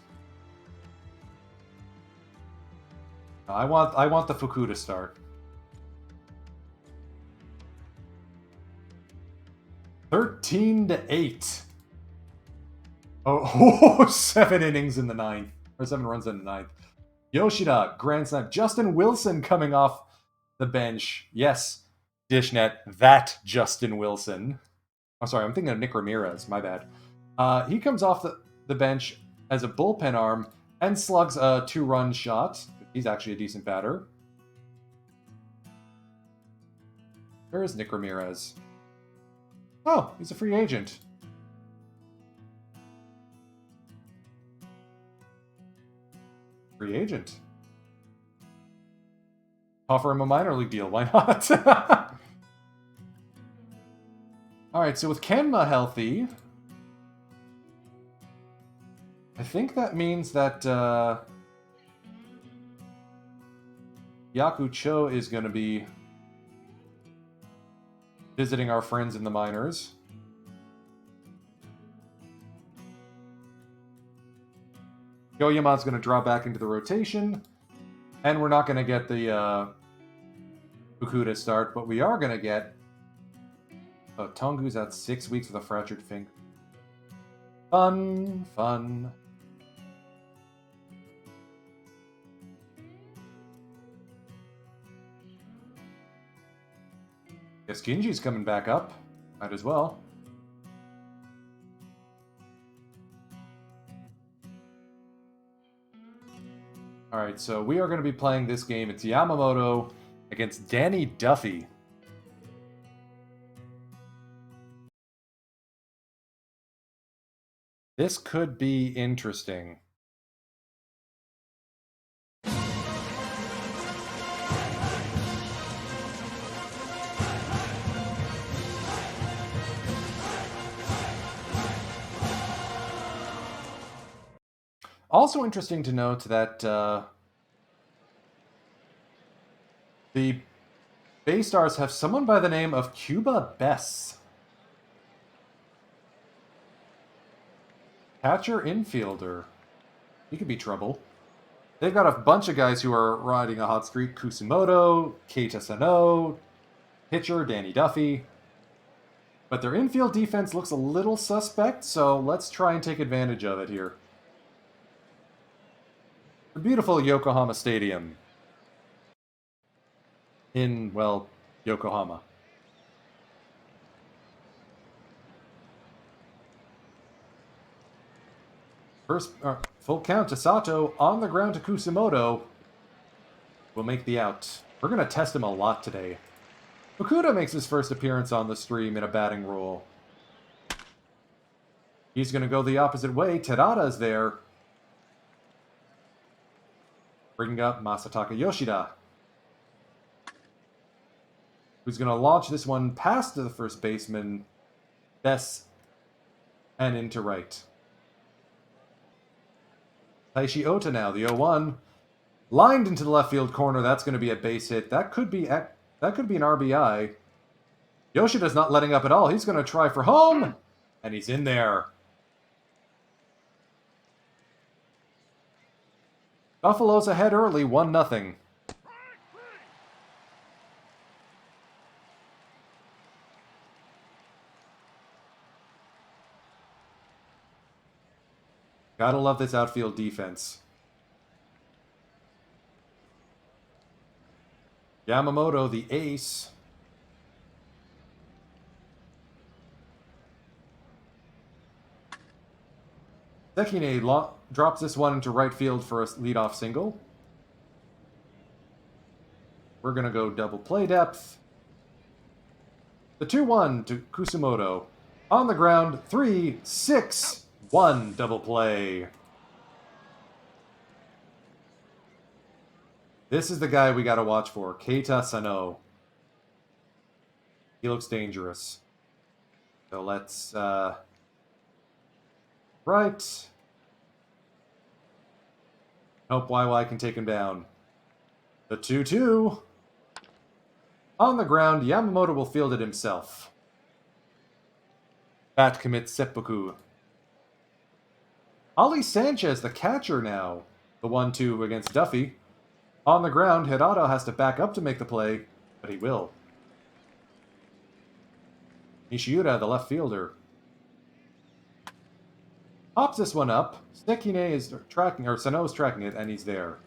I want the Fuku to start. 13-8. Oh, 7 innings in the 9th. Or 7 runs in the 9th. Yoshida, grand slam. Justin Wilson coming off the bench. Yes, Dishnet, that Justin Wilson. I'm sorry, I'm thinking of Nick Ramirez. My bad. He comes off the bench as a bullpen arm and slugs a 2-run shot. He's actually a decent batter. Where is Nick Ramirez? Oh, he's a free agent. Free agent. Offer him a minor league deal. Why not? Alright, so with Kenma healthy, I think that means that Yaku Cho is going to be visiting our friends in the minors. Yoyaman's going to draw back into the rotation. And we're not going to get the Fukuda start, but we are going to get... Oh, Tongu's at 6 weeks with a fractured finger. Fun, fun. Guess Ginji's coming back up. Might as well. Alright, so we are going to be playing this game. It's Yamamoto against Danny Duffy. This could be interesting. Also interesting to note that the Bay Stars have someone by the name of Cuba Bess. Catcher infielder. He could be trouble. They've got a bunch of guys who are riding a hot streak. Kusumoto, Keita Sano, pitcher Danny Duffy. But their infield defense looks a little suspect, so let's try and take advantage of it here. The beautiful Yokohama Stadium. In, well, Yokohama. First, full count to Sato, on the ground to Kusumoto. Will make the out. We're going to test him a lot today. Fukuda makes his first appearance on the stream in a batting role. He's going to go the opposite way. Terada's there. Bringing up Masataka Yoshida, who's going to launch this one past the first baseman, Bess, and into right. Taishi Ota now, the 0-1. Lined into the left field corner. That's going to be a base hit. That could be an RBI. Yoshida's not letting up at all. He's going to try for home. And he's in there. Buffalo's ahead early, 1-0. Gotta love this outfield defense. Yamamoto, the ace. Sekine drops this one into right field for a leadoff single. We're going to go double play depth. The 2-1 to Kusumoto. On the ground, 3-6-1 double play. This is the guy we got to watch for, Keita Sano. He looks dangerous. So let's, right. Hope YY can take him down. The 2-2. On the ground, Yamamoto will field it himself. Bat commits seppuku. Ali Sanchez, the catcher now. The 1-2 against Duffy. On the ground, Hirata has to back up to make the play, but he will. Nishiura, the left fielder. Pops this one up. Sekine is tracking, or Sano is tracking it, and he's there.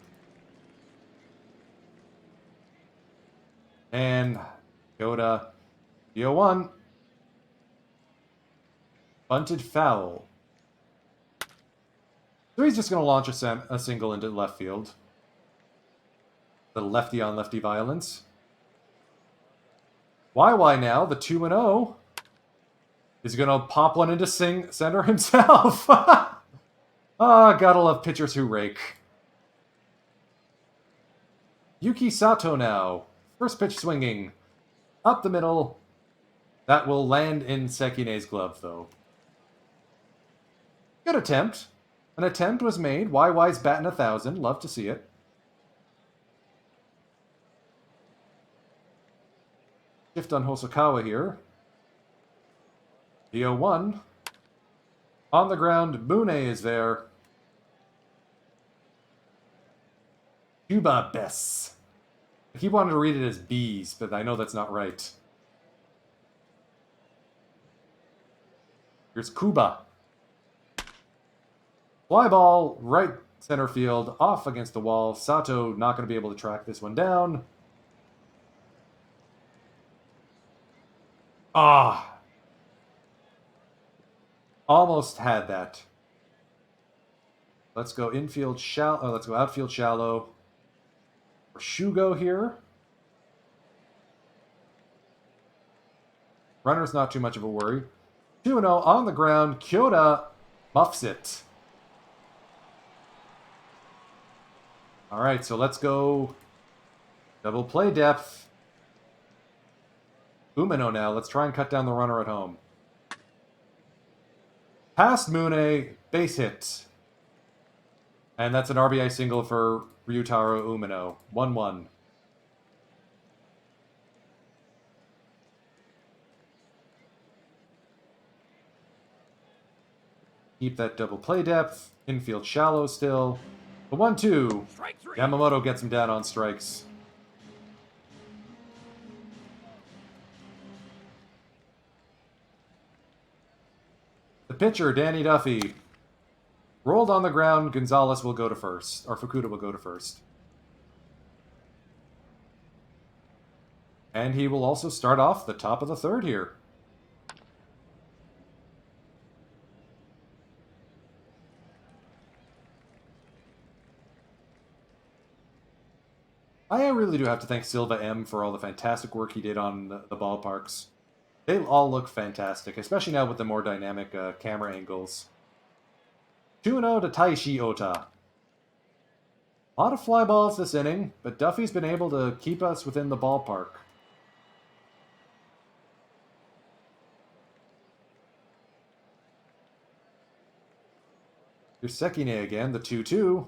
And Yoda, the 0-1. Bunted foul. So he's just going to launch a single into left field. The lefty-on-lefty violence. YY now, the 2-0. Is going to pop one into center himself. Ah, gotta love pitchers who rake. Yuki Sato now. First pitch swinging. Up the middle. That will land in Sekine's glove, though. Good attempt. An attempt was made. YY's batting 1,000. Love to see it. Shift on Hosokawa here. The 0-1. On the ground, Mune is there. Cuba Bess. I keep wanting to read it as bees, but I know that's not right. Here's Cuba. Fly ball, right center field, off against the wall. Sato not going to be able to track this one down. Ah. Almost had that. Let's go infield shallow. Let's go outfield shallow. For Shugo here. Runner's not too much of a worry. 2-0 on the ground. Kyoda muffs it. All right, so let's go double play depth. Umino now. Let's try and cut down the runner at home. Past Mune, base hit. And that's an RBI single for Ryutaro Umino. 1-1. Keep that double play depth. Infield shallow still. The 1-2. Yamamoto gets him down on strikes. The pitcher, Danny Duffy. Rolled on the ground, Gonzalez will go to first. Or Fukuda will go to first. And he will also start off the top of the third here. I really do have to thank Silva M for all the fantastic work he did on the ballparks. They all look fantastic, especially now with the more dynamic camera angles. 2-0 to Taishi Ota. A lot of fly balls this inning, but Duffy's been able to keep us within the ballpark. Here's Sekine again, the 2-2.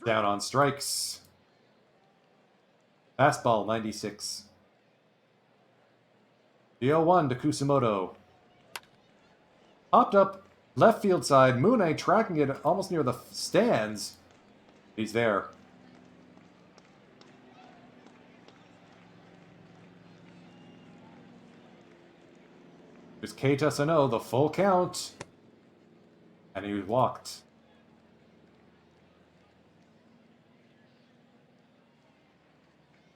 Down on strikes. Fastball, 96. The 0-1 to Kusumoto. Popped up left field side. Mune tracking it almost near the stands. He's there. There's Keita Sano, the full count. And he walked.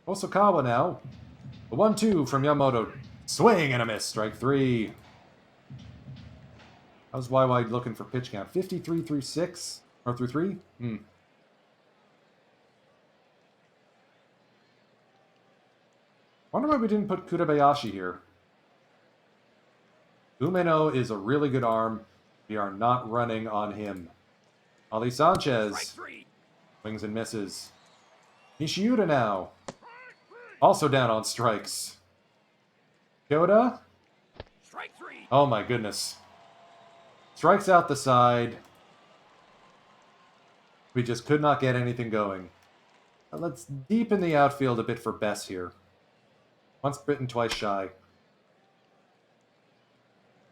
Osakawa now. The 1-2 from Yamamoto. Swing and a miss. Strike 3. How's YY looking for pitch count? 53 through 6? Or through 3? Wonder why we didn't put Kurabayashi here. Umeno is a really good arm. We are not running on him. Ali Sanchez. Swings and misses. Nishiuda now. Also down on strikes. Kyoda? Strike 3. Oh my goodness. Strikes out the side. We just could not get anything going. Let's deepen the outfield a bit for Bess here. Once bitten, twice shy.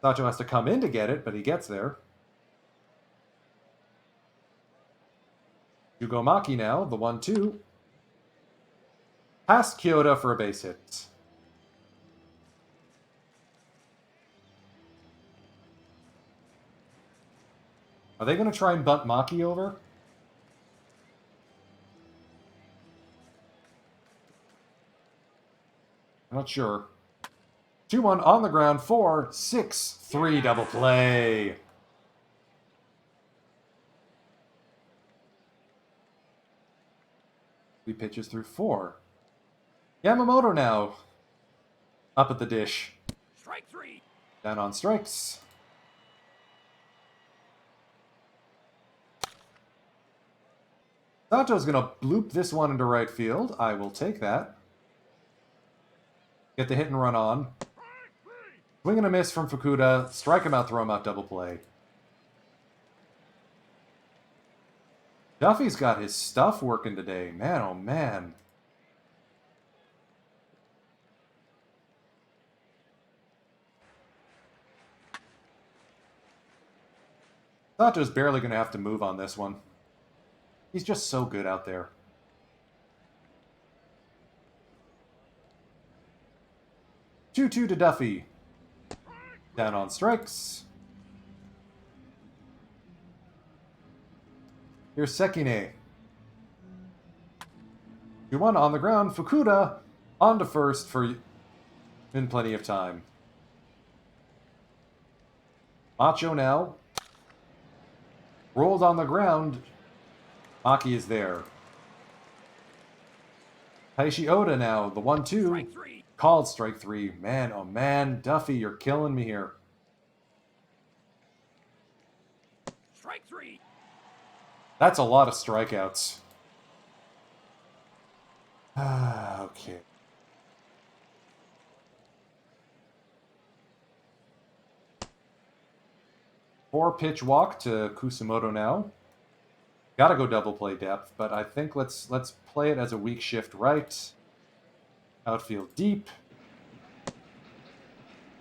Sacho has to come in to get it, but he gets there. Yugomaki now, the 1-2. Past Kyoda for a base hit. Are they going to try and bunt Maki over? I'm not sure. 2-1 on the ground, 4-6-3 double play. He pitches through 4. Yamamoto now. Up at the dish. Strike 3. Down on strikes. Sato's going to bloop this one into right field. I will take that. Get the hit and run on. Swing and a miss from Fukuda. Strike him out, throw him out, double play. Duffy's got his stuff working today. Man, oh man. Sato's barely going to have to move on this one. He's just so good out there. Two-two to Duffy. Down on strikes. Here's Sekine. 2-1 on the ground. Fukuda on to first for in plenty of time. Macho now. Rolled on the ground. Maki is there. Taishi Oda now, the 1-2. Strike 3. Called strike 3. Man, oh man. Duffy, you're killing me here. Strike 3. That's a lot of strikeouts. Okay. Four-pitch walk to Kusumoto now. Gotta go double play depth, but I think let's play it as a weak shift right. Outfield deep.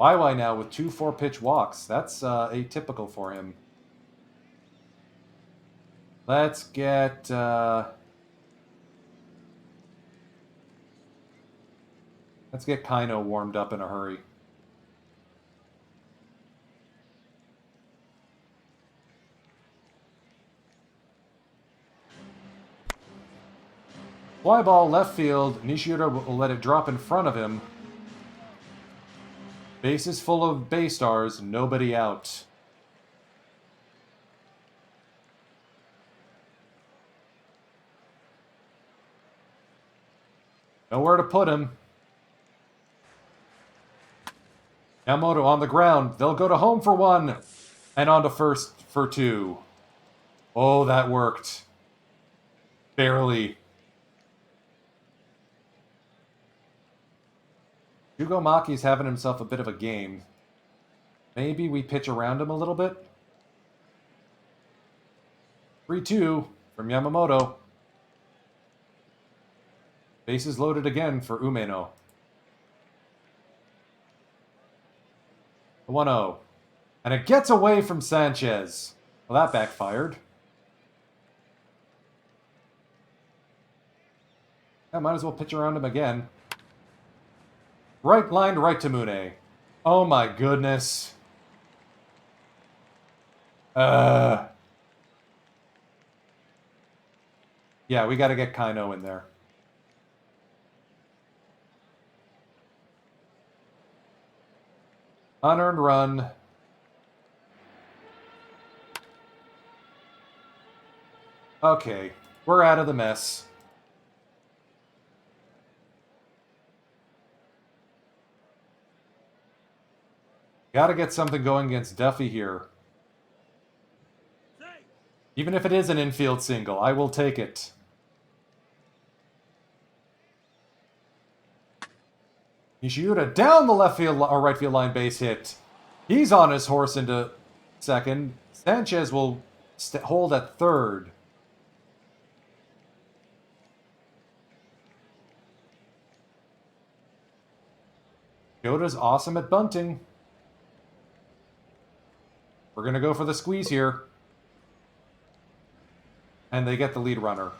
YY now with 2 4-pitch walks. That's atypical for him. Let's get Kaino warmed up in a hurry. Fly ball left field. Nishiura will let it drop in front of him. Bases full of Bay Stars. Nobody out. Nowhere to put him. Yamamoto on the ground. They'll go to home for 1. And on to first for 2. Oh, that worked. Barely. Hugo Maki's having himself a bit of a game. Maybe we pitch around him a little bit? 3-2 from Yamamoto. Bases loaded again for Umeno. The 1-0. And it gets away from Sanchez. Well, that backfired. I might as well pitch around him again. Right line, right to Mune. Oh my goodness. Yeah, we got to get Kaino in there. Unearned run. Okay, we're out of the mess. Gotta get something going against Duffy here. Even if it is an infield single, I will take it. Nishiura down the left field or right field line, base hit. He's on his horse into second. Sanchez will hold at third. Yoda's awesome at bunting. We're going to go for the squeeze here. And they get the lead runner.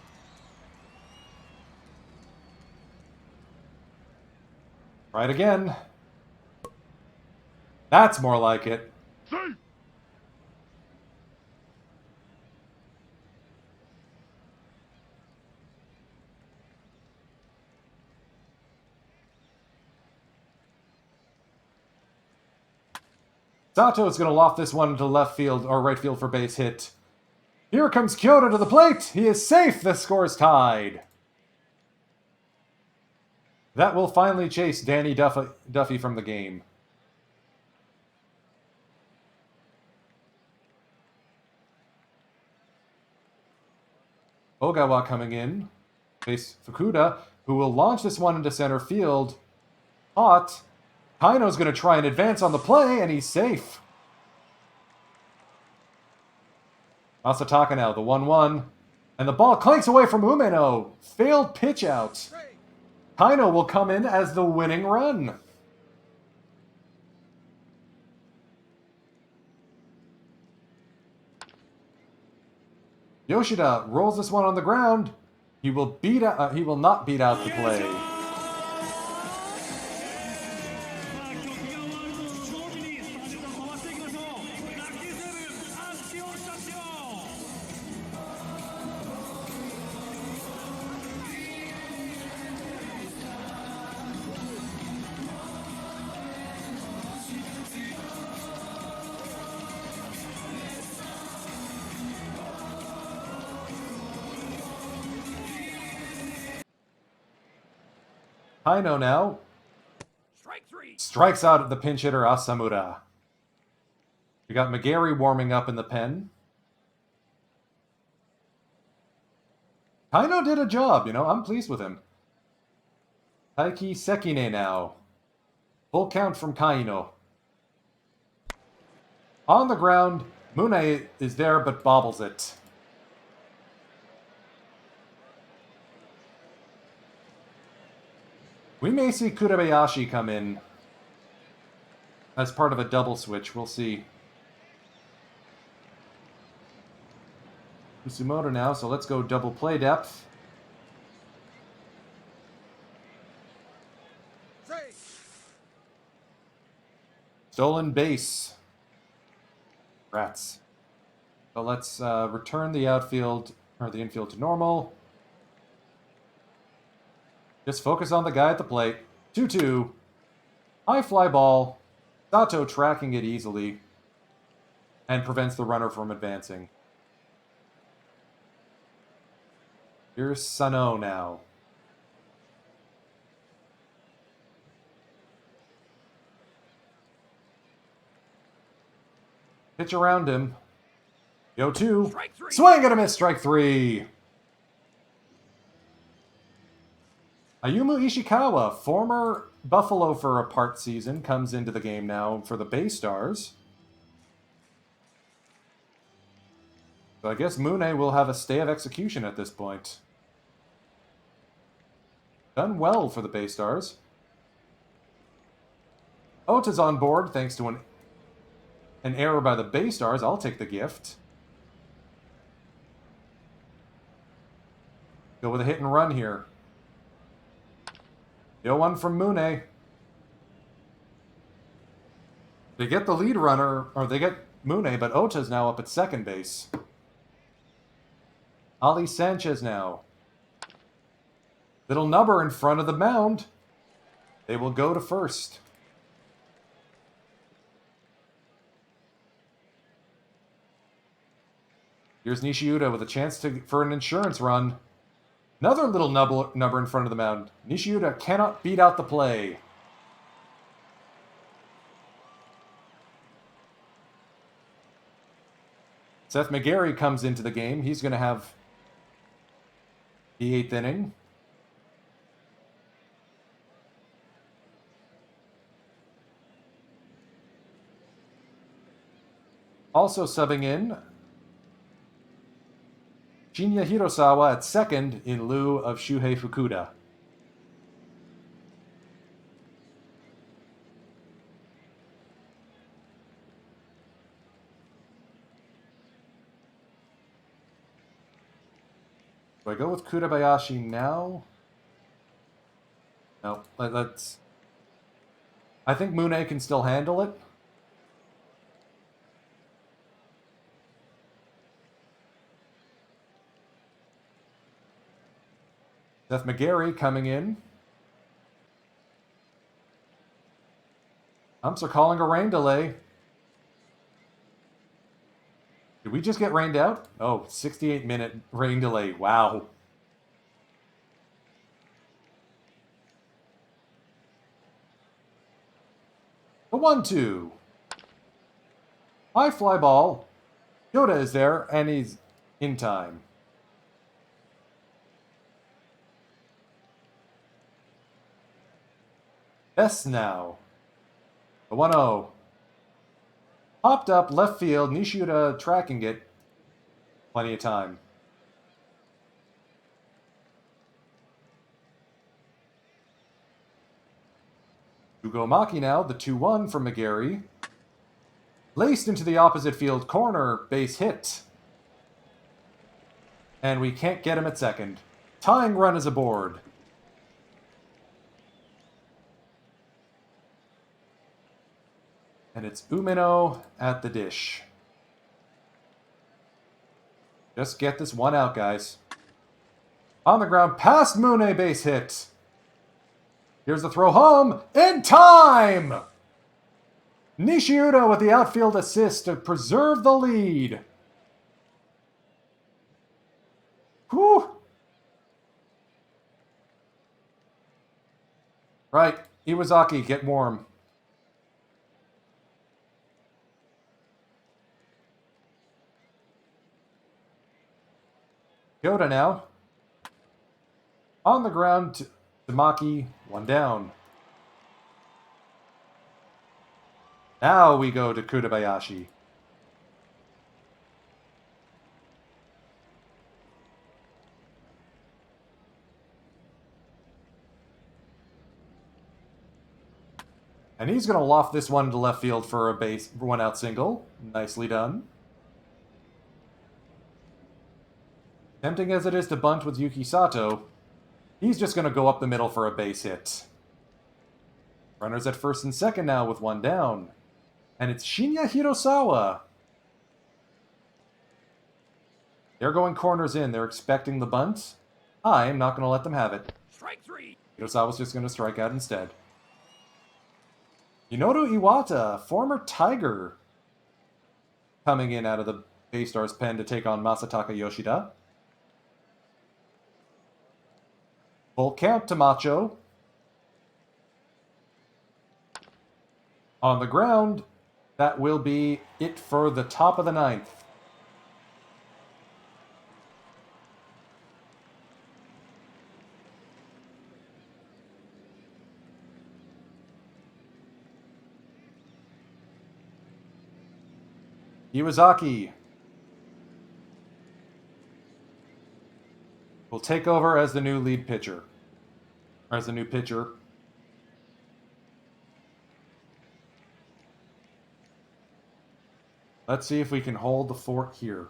Right again. That's more like it. Sato is going to loft this one into left field or right field for base hit. Here comes Kyoto to the plate. He is safe. The score is tied. That will finally chase Danny Duffy from the game. Ogawa coming in. Face Fukuda, who will launch this one into center field. Hot. Kaino's going to try and advance on the play, and he's safe. Masataka now, the 1-1. And the ball clanks away from Umeno. Failed pitch out. Kaino will come in as the winning run. Yoshida rolls this one on the ground. He will not beat out the play. Kaino now Strike three. strikes out at the pinch hitter Asamura. We got McGarry warming up in the pen. Kaino did a job, I'm pleased with him. Taiki Sekine now. Full count from Kaino. On the ground, Mune is there but bobbles it. We may see Kurabayashi come in as part of a double switch. We'll see. Kusumoto now, so let's go double play depth. Stolen base. Rats. So let's return the outfield, or the infield to normal. Just focus on the guy at the plate. 2-2. High fly ball. Sato tracking it easily. And prevents the runner from advancing. Here's Sano now. Pitch around him. Go 2. Swing and a miss. Strike 3. Ayumu Ishikawa, former Buffalo for a part season, comes into the game now for the Bay Stars. So I guess Mune will have a stay of execution at this point. Done well for the Bay Stars. Ota's on board thanks to an error by the Bay Stars. I'll take the gift. Go with a hit and run here. 0-1 from Mune. They get the lead runner, or they get Mune, but Ota's now up at second base. Ali Sanchez now. Little Nubber in front of the mound. They will go to first. Here's Nishiuda with a chance for an insurance run. Another little number in front of the mound. Nishiuda cannot beat out the play. Seth McGarry comes into the game. He's going to have the 8th inning. Also subbing in, Shinya Hirosawa at second in lieu of Shuhei Fukuda. Do I go with Kurabayashi now? No, let's... I think Mune can still handle it. Seth McGarry coming in. Umps are calling a rain delay. Did we just get rained out? Oh, 68-minute rain delay. Wow. The 1-2. High fly ball. Yoda is there, and he's in time. S now. The 1-0. Popped up left field. Nishiuda tracking it. Plenty of time. Ugo Maki now, the 2-1 from McGarry. Laced into the opposite field corner, base hit. And we can't get him at second. Tying run is aboard. And it's Umino at the dish. Just get this one out, guys. On the ground, past Mune, base hit. Here's the throw home, in time! Nishiuda with the outfield assist to preserve the lead. Whew. Right, Iwazaki, get warm. Yoda now. On the ground, Tamaki, 1 down. Now we go to Kurabayashi. And he's going to loft this one to left field for a base 1-out single. Nicely done. Tempting as it is to bunt with Yuki Sato, he's just going to go up the middle for a base hit. Runners at first and second now with 1 down. And it's Shinya Hirosawa. They're going corners in. They're expecting the bunt. I'm not going to let them have it. Strike 3. Hirosawa's just going to strike out instead. Yunoto Iwata, former Tiger, coming in out of the Baystar's pen to take on Masataka Yoshida. Full count to Macho. On the ground, that will be it for the top of the 9th. Iwazaki will take over as the new lead pitcher. Or as the new pitcher. Let's see if we can hold the fort here.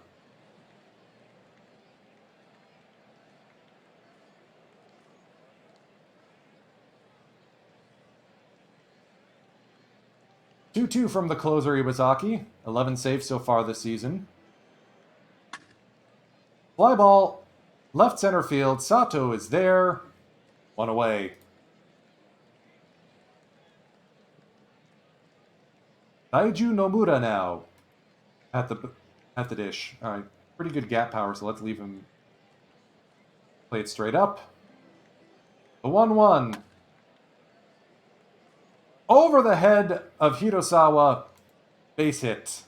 Two from the closer Iwazaki. 11 saves so far this season. Fly ball, left center field. Sato is there. 1 away. Daiju Nomura now at the dish. All right. Pretty good gap power, so let's leave him play it straight up. The 1-1. Over the head of Hirosawa. Base hit.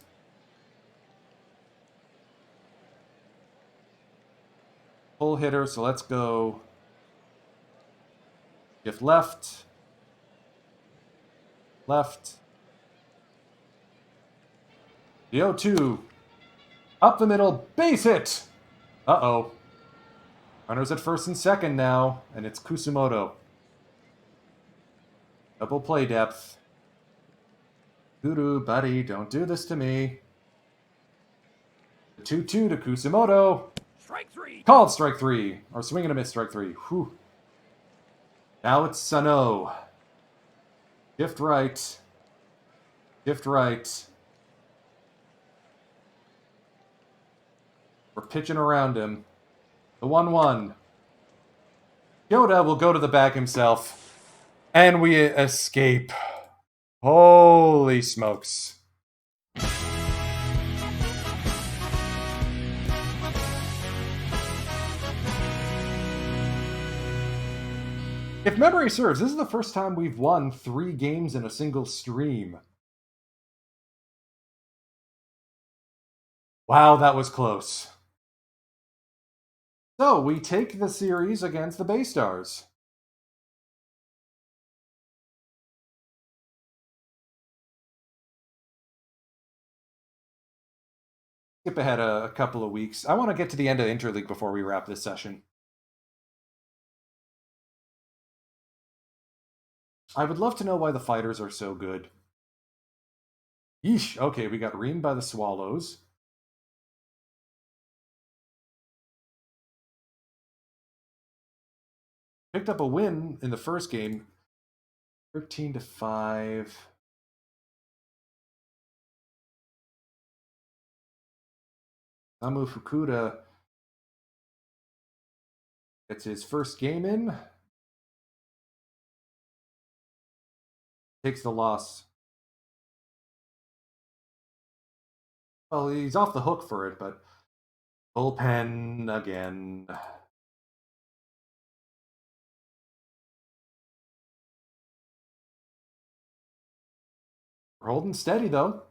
Full hitter, so let's go. Shift left. Left. The 0-2. Up the middle. Base hit. Uh-oh. Runners at first and second now, and it's Kusumoto. Double play depth. Guru, buddy, don't do this to me. 2-2 to Kusumoto. Strike 3. Called strike 3. Or swing and a miss strike 3. Whew. Now it's Sano. Shift right. Shift right. We're pitching around him. The 1-1. Yoda will go to the bag himself. And we escape. Holy smokes. If memory serves, this is the first time we've won 3 games in a single stream. Wow, that was close. So, we take the series against the Bay Stars. Skip ahead a couple of weeks. I want to get to the end of Interleague before we wrap this session. I would love to know why the fighters are so good. Yeesh. Okay, we got reamed by the Swallows. Picked up a win in the first game. 13-5. Samu Fukuda gets his first game in. Takes the loss. Well, he's off the hook for it, but bullpen again. We're holding steady, though.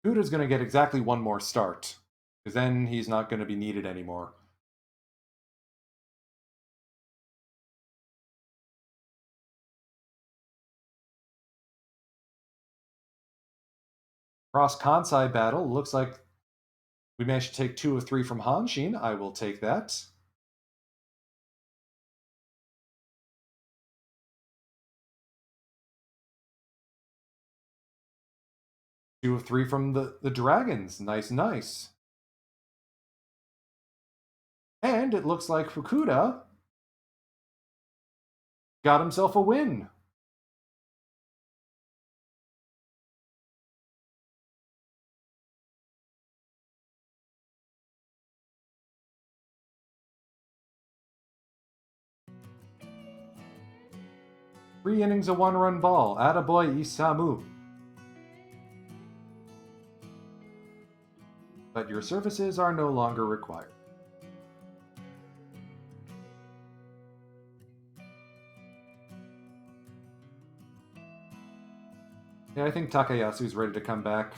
Fukuda's going to get exactly one more start, because then he's not going to be needed anymore. Cross Kansai battle. Looks like we managed to take 2 of 3 from Hanshin. I will take that. Two of 3 from the Dragons. Nice, nice. And it looks like Fukuda got himself a win. Three innings, a 1-run ball. Attaboy Isamu. But your services are no longer required. Yeah, I think Takayasu's ready to come back.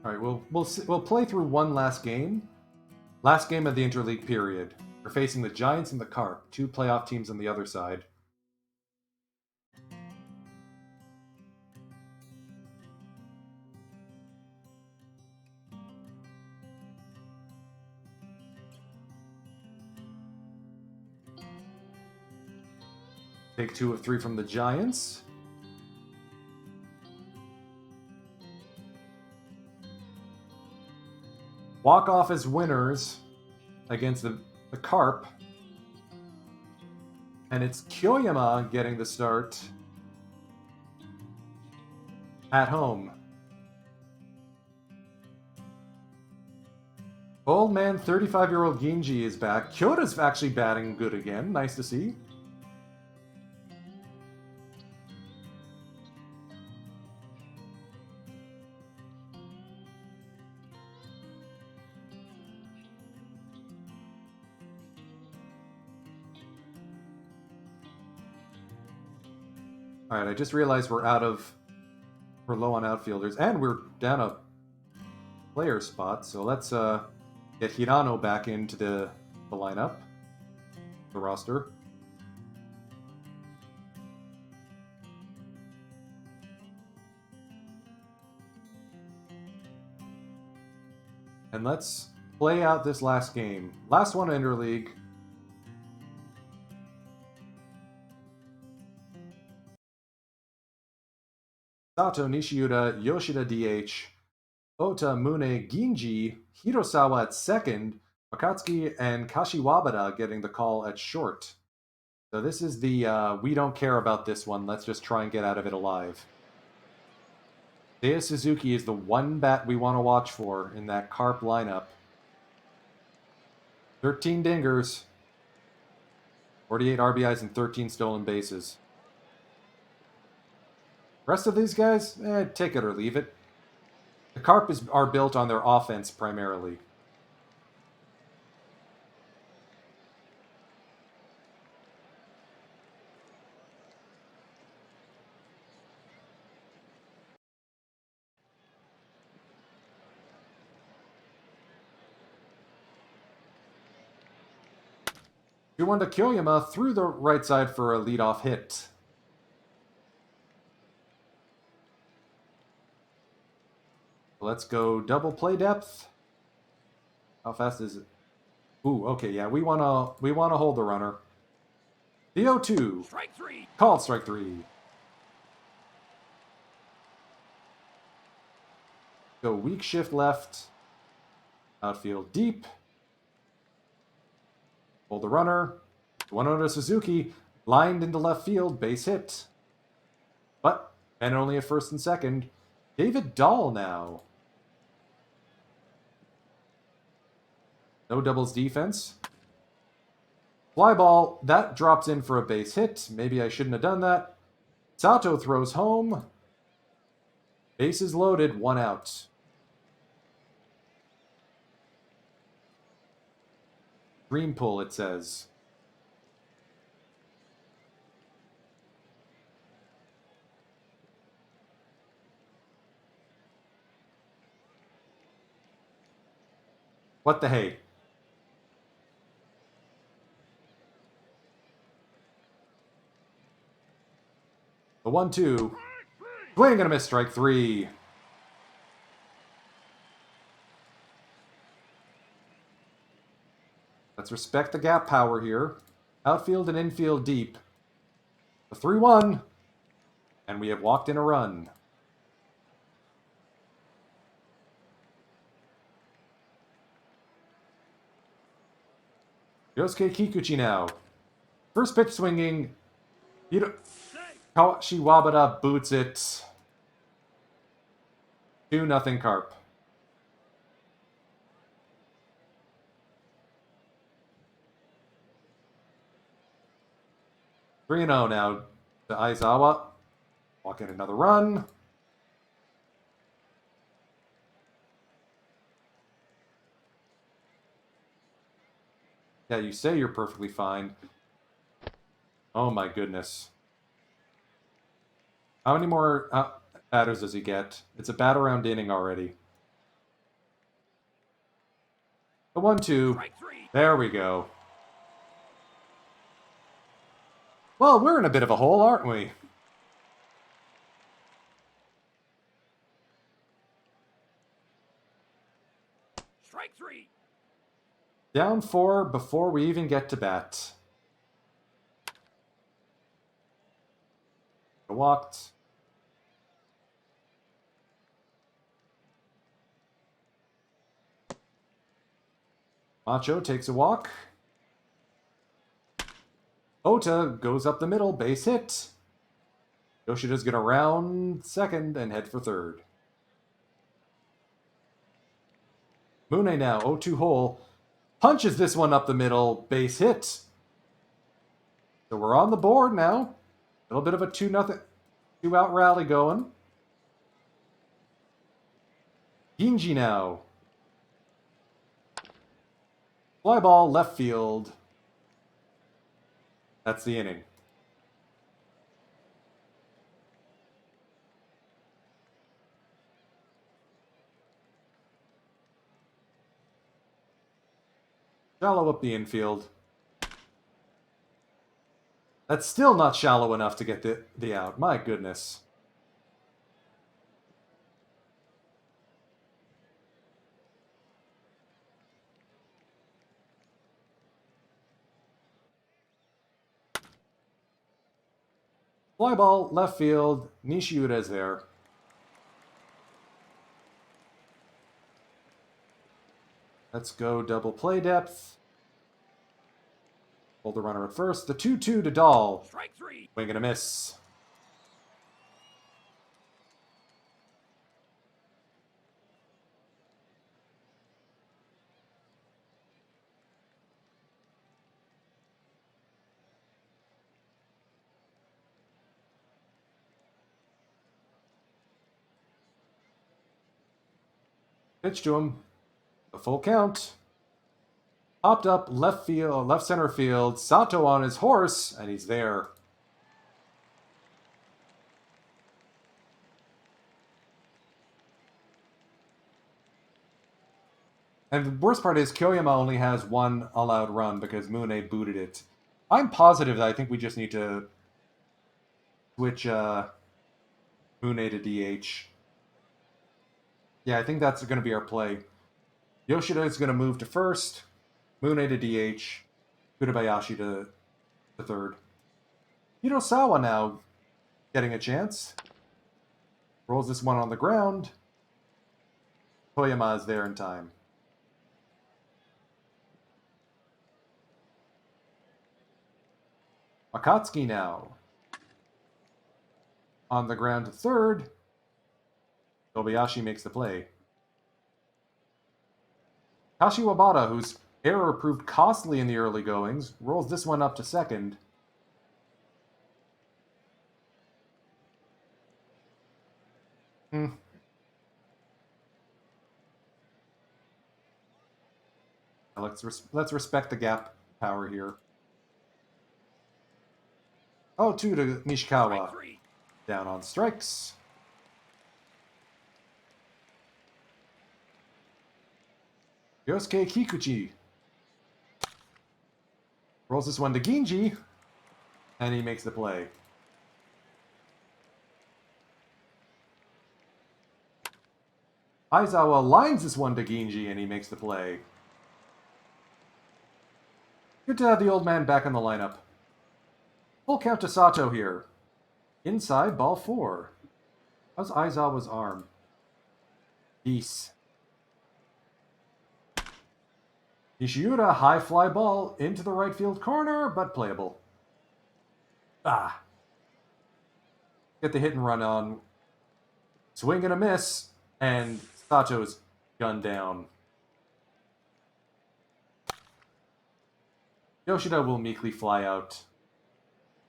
All right, we'll play through one last game. Last game of the interleague period. We're facing the Giants and the Carp, 2 playoff teams on the other side. Take 2 of 3 from the Giants. Walk off as winners against the Carp. And it's Kyoyama getting the start at home. Old man 35-year-old Ginji is back. Kyota's actually batting good again. Nice to see. Alright, I just realized we're low on outfielders, and we're down a player spot, so let's get Hirano back into the lineup, the roster. And let's play out this last game. Last one interleague. Sato, Nishiuda, Yoshida DH, Ota, Mune, Ginji, Hirosawa at second, Wakatsuki and Kashiwabara getting the call at short. So this is the, we don't care about this one, let's just try and get out of it alive. Seiya Suzuki is the one bat we want to watch for in that Carp lineup. 13 dingers, 48 RBIs, and 13 stolen bases. Rest of these guys, take it or leave it. The Carp are built on their offense primarily. Two-1 to Kyoyama through the right side for a leadoff hit. Let's go double play depth. How fast is it? Ooh, okay, yeah, we wanna hold the runner. The 0-2. Strike 3. Called strike 3. Go weak shift left. Outfield deep. Hold the runner. 1-0 to Suzuki. Lined into left field. Base hit. But, and only at first and second. David Dahl now. No doubles defense. Fly ball. That drops in for a base hit. Maybe I shouldn't have done that. Sato throws home. Bases loaded. 1 out. Dream pull, it says. What the hey? The 1-2. Swing and a miss, strike 3. Let's respect the gap power here. Outfield and infield deep. The 3-1. And we have walked in a run. Yosuke Kikuchi now. First pitch swinging. Kashiwabara boots it. 2-0 Carp. Three 0 now to Aizawa. Walk in another run. Yeah, you say you're perfectly fine. Oh my goodness. How many more batters does he get? It's a bat around inning already. The 1-2. There we go. Well, we're in a bit of a hole, aren't we? Strike 3. Down 4 before we even get to bat. Walked. Macho takes a walk. Ota goes up the middle, base hit. Yoshida's going to round second and head for third. Mune now, 0-2 hole. Punches this one up the middle, base hit. So we're on the board now. A little bit of a 2-0, 2-out rally going. Ginji now. Fly ball, left field. That's the inning. Shallow up the infield. That's still not shallow enough to get the out. My goodness. Fly ball, left field. Nishiura is there. Let's go double play depth. Hold the runner at first. The 2-2 to Dahl. Strike three. Swing and a miss. Pitch to him. A full count. Popped up left field, left center field. Sato on his horse, and he's there. And the worst part is Kyoyama only has one allowed run because Mune booted it. I'm positive that I think we just need to switch Mune to DH. Yeah, I think that's going to be our play. Yoshida is going to move to first, Mune to DH, Kurabayashi to third. Hirasawa now getting a chance. Rolls this one on the ground. Koyama is there in time. Akatsuki now. On the ground to third. Kobayashi makes the play. Kashiwabata, whose error proved costly in the early goings, rolls this one up to second. Let's respect the gap power here. 0-2 to Nishikawa. Down on strikes. Yosuke Kikuchi rolls this one to Ginji, and he makes the play. Aizawa lines this one to Ginji, and he makes the play. Good to have the old man back in the lineup. Full count to Sato here. Inside, ball 4. How's Aizawa's arm? Peace. Nishiura, high fly ball into the right field corner, but playable. Get the hit and run on. Swing and a miss, and Sato's gunned down. Yoshida will meekly fly out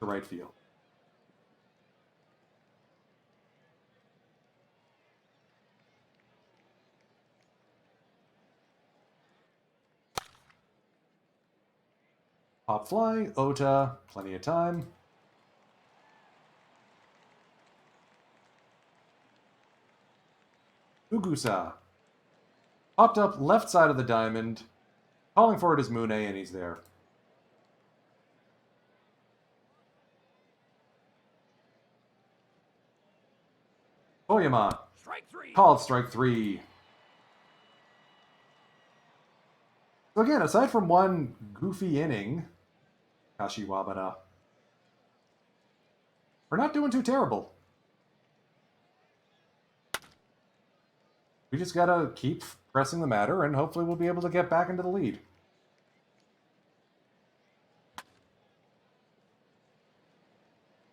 to right field. Pop fly, Ota, plenty of time. Ugusa. Popped up left side of the diamond. Calling for it is Mune, and he's there. Koyama. Strike three. Called strike 3. So again, aside from one goofy inning, Kashiwabara We're not doing too terrible. We just gotta keep pressing the matter, and hopefully we'll be able to get back into the lead.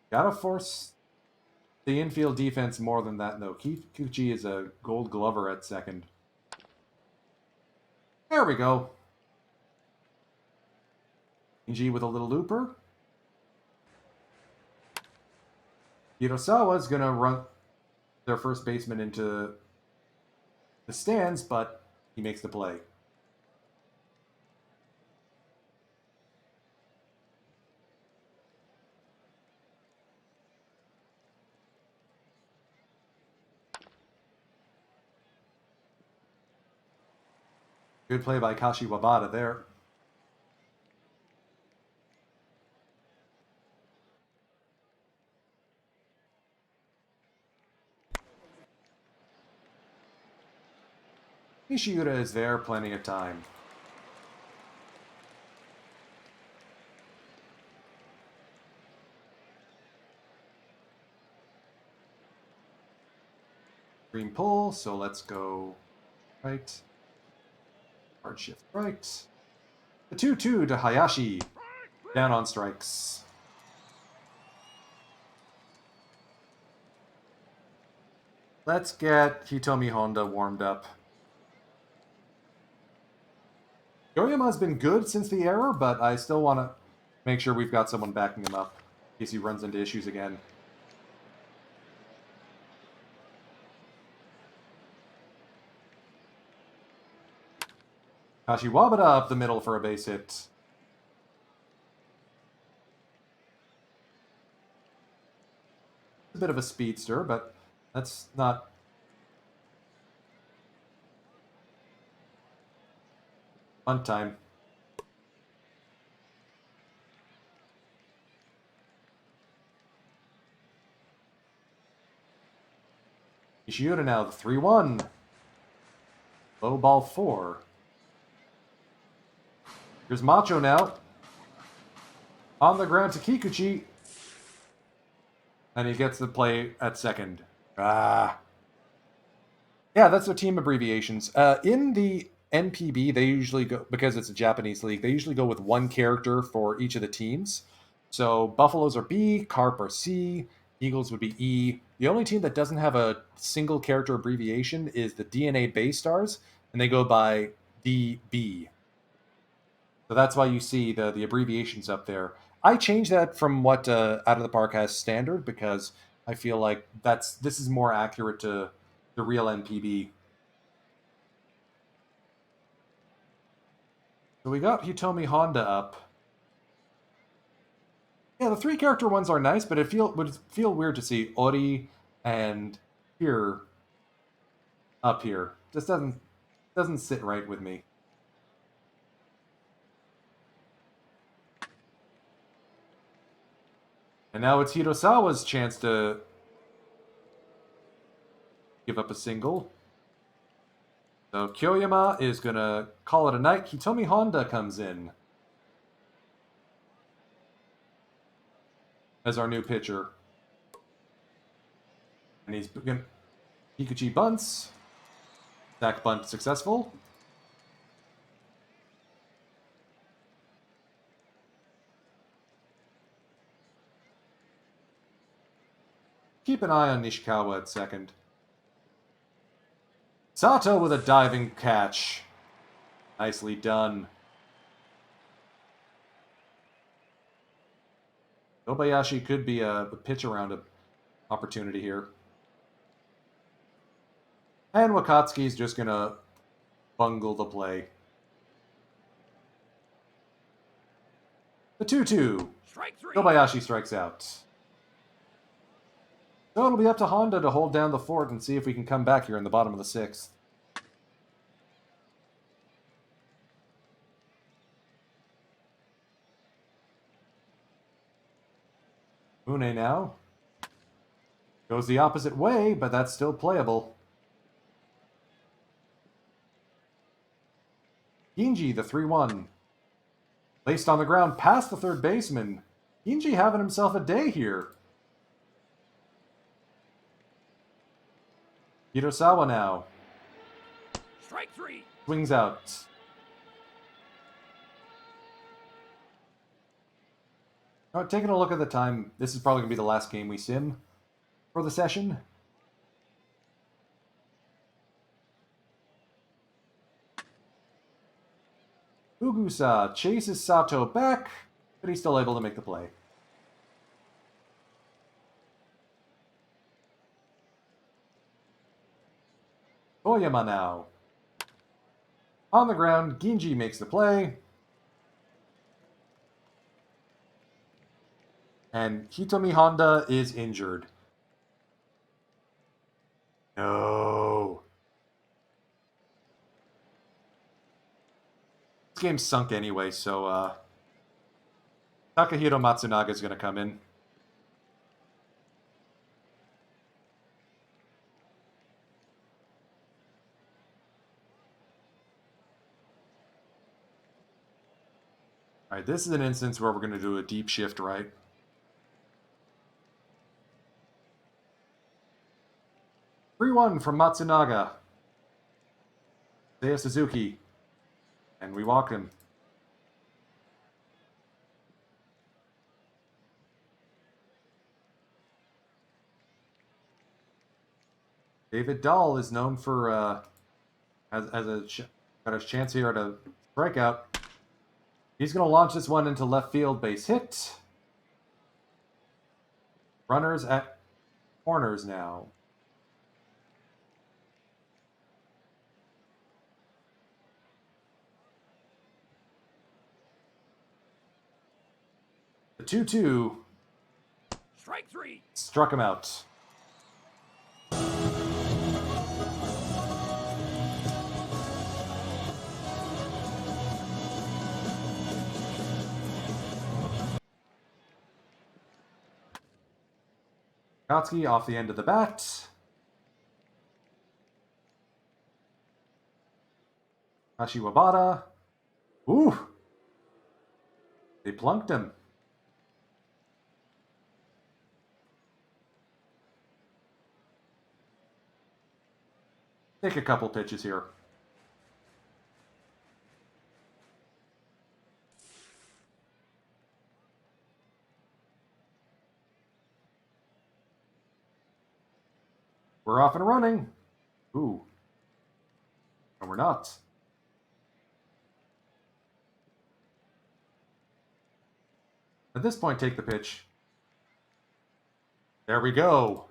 Gotta force the infield defense more than that, though. Kikuchi is a gold glover at second. There we go. Inji with a little looper. Hirosawa's gonna run their first baseman into the stands, but he makes the play. Good play by Kashi Wabata there. Nishiura is there, plenty of time. Green pull, so let's go right. Hard shift right. The 2-2 to Hayashi. Down on strikes. Let's get Hitomi Honda warmed up. Yoyama's been good since the error, but I still want to make sure we've got someone backing him up in case he runs into issues again. Kashiwabata up the middle for a base hit. A bit of a speedster, but that's not fun time. Nishiura now, the 3-1. Low ball 4. Here's Macho now. On the ground to Kikuchi. And he gets the play at second. Yeah, that's their team abbreviations. In the NPB, they usually go, because it's a Japanese league, they usually go with one character for each of the teams. So Buffaloes are B, Carp are C, Eagles would be E. The only team that doesn't have a single character abbreviation is the DNA Bay Stars, and they go by DB. So that's why you see the abbreviations up there. I changed that from what Out of the Park has standard because I feel like this is more accurate to the real NPB. So we got Hitomi Honda up. Yeah, the 3-character ones are nice, but it would feel weird to see Ori and here up here. Just doesn't sit right with me. And now it's Hirosawa's chance to give up a single. So Kyoyama is going to call it a night. Hitomi Honda comes in as our new pitcher. And he's going Kikuchi bunts. Sack bunt successful. Keep an eye on Nishikawa at second. Sato with a diving catch. Nicely done. Kobayashi could be a pitch around opportunity here. And Wakatsuki's just going to bungle the play. The 2-2. Strike 3. Kobayashi strikes out. So it'll be up to Honda to hold down the fort and see if we can come back here in the bottom of the 6th. Mune now. Goes the opposite way, but that's still playable. Ginji, the 3-1. Placed on the ground past the third baseman. Ginji having himself a day here. Hirosawa now. Strike 3. Swings out. All right, taking a look at the time, this is probably going to be the last game we sim for the session. Ugusa chases Sato back, but he's still able to make the play. Oyama now. On the ground, Ginji makes the play. And Hitomi Honda is injured. No. This game's sunk anyway, so Takahiro Matsunaga is going to come in. All right, this is an instance where we're going to do a deep shift right. Three-one from Matsunaga. Seiya Suzuki. And we walk him. David Dahl is known for got a chance here to strike out. He's going to launch this one into left field, base hit. Runners at corners now. The 2-2 Strike 3. struck him out. Katsuki off the end of the bat. Kashiwabata. Ooh! They plunked him. Take a couple pitches here. We're off and running. Ooh. No, we're not. At this point, take the pitch. There we go.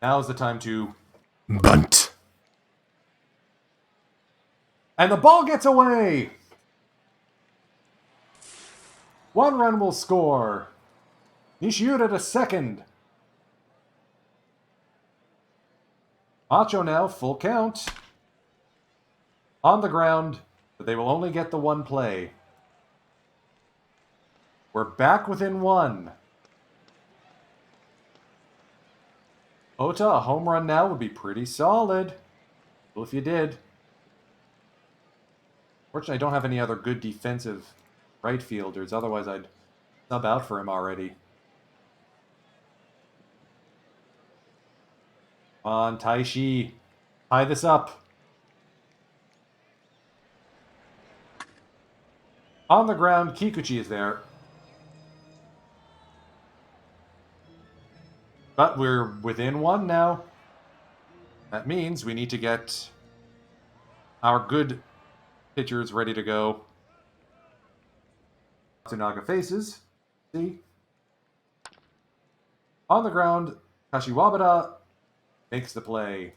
Now's the time to bunt. And the ball gets away. 1 run will score. Nishiura to second. Macho now, full count. On the ground, but they will only get the 1 play. We're back within 1. Ota, a home run now would be pretty solid. Well, if you did. Fortunately, I don't have any other good defensive right fielders. Otherwise, I'd sub out for him already. On Taishi. Tie this up. On the ground, Kikuchi is there. But we're within 1 now. That means we need to get our good pitchers ready to go. Matsunaga faces. See? On the ground, Kashiwabata makes the play.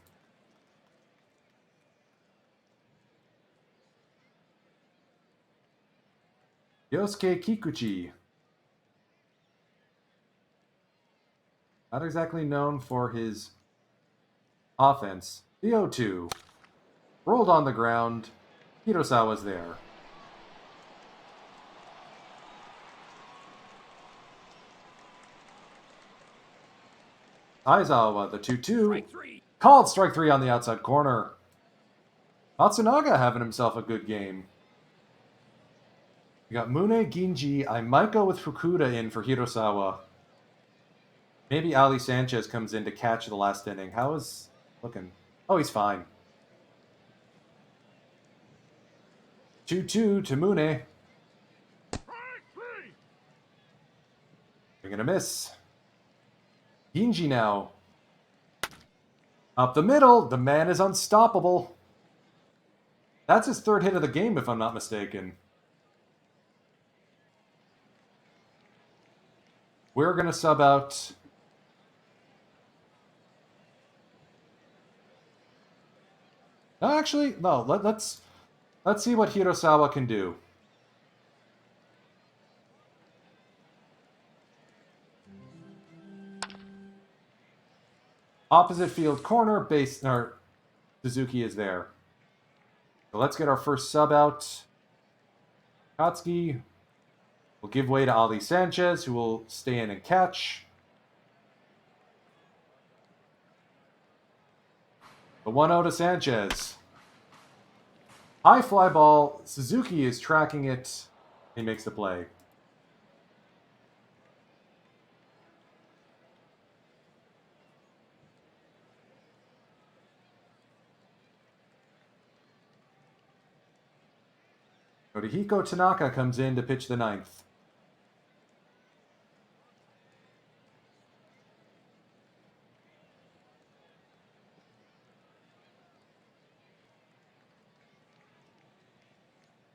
Yosuke Kikuchi. Not exactly known for his offense. The 0-2. Rolled on the ground. Hirosawa's there. Aizawa, the 2-2. Strike 3. Called strike 3 on the outside corner. Matsunaga having himself a good game. We got Mune, Ginji. I might go with Fukuda in for Hirosawa. Maybe Ali Sanchez comes in to catch the last inning. How is looking? Oh, he's fine. 2-2 to Mune. You're gonna miss. Ginji now. Up the middle. The man is unstoppable. That's his third hit of the game, if I'm not mistaken. We're gonna sub out. No, actually, no. Let's see what Hirosawa can do. Opposite field corner, base or Suzuki is there. So let's get our first sub out. Katsuki will give way to Ali Sanchez, who will stay in and catch. The 1-0 to Sanchez. High fly ball. Suzuki is tracking it. He makes the play. Norihiko Tanaka comes in to pitch the ninth.